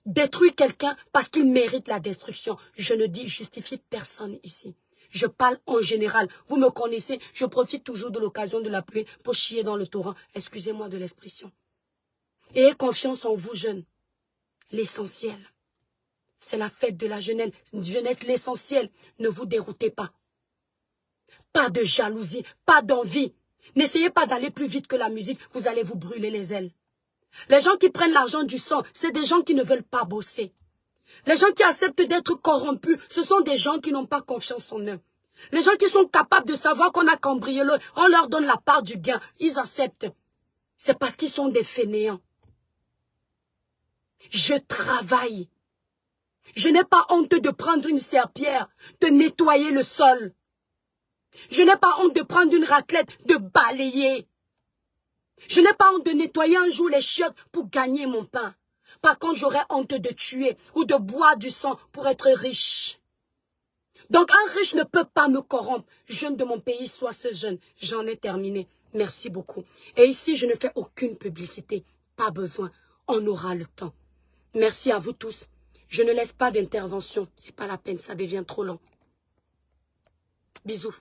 Détruis quelqu'un parce qu'il mérite la destruction. Je ne dis justifie personne ici. Je parle en général. Vous me connaissez, je profite toujours de l'occasion de la pluie pour chier dans le torrent. Excusez-moi de l'expression. Ayez confiance en vous, jeunes. L'essentiel, c'est la fête de la jeunesse. L'essentiel, ne vous déroutez pas. Pas de jalousie, pas d'envie. N'essayez pas d'aller plus vite que la musique, vous allez vous brûler les ailes. Les gens qui prennent l'argent du sang, c'est des gens qui ne veulent pas bosser. Les gens qui acceptent d'être corrompus, ce sont des gens qui n'ont pas confiance en eux. Les gens qui sont capables de savoir qu'on a cambriolé, on leur donne la part du gain, ils acceptent. C'est parce qu'ils sont des fainéants. Je travaille. Je n'ai pas honte de prendre une serpillière, de nettoyer le sol. Je n'ai pas honte de prendre une raclette, de balayer. Je n'ai pas honte de nettoyer un jour les chiottes pour gagner mon pain. Par contre, j'aurais honte de tuer ou de boire du sang pour être riche. Donc, un riche ne peut pas me corrompre. Jeune de mon pays, sois ce jeune. J'en ai terminé. Merci beaucoup. Et ici, je ne fais aucune publicité. Pas besoin. On aura le temps. Merci à vous tous. Je ne laisse pas d'intervention. C'est pas la peine, ça devient trop long. Bisous.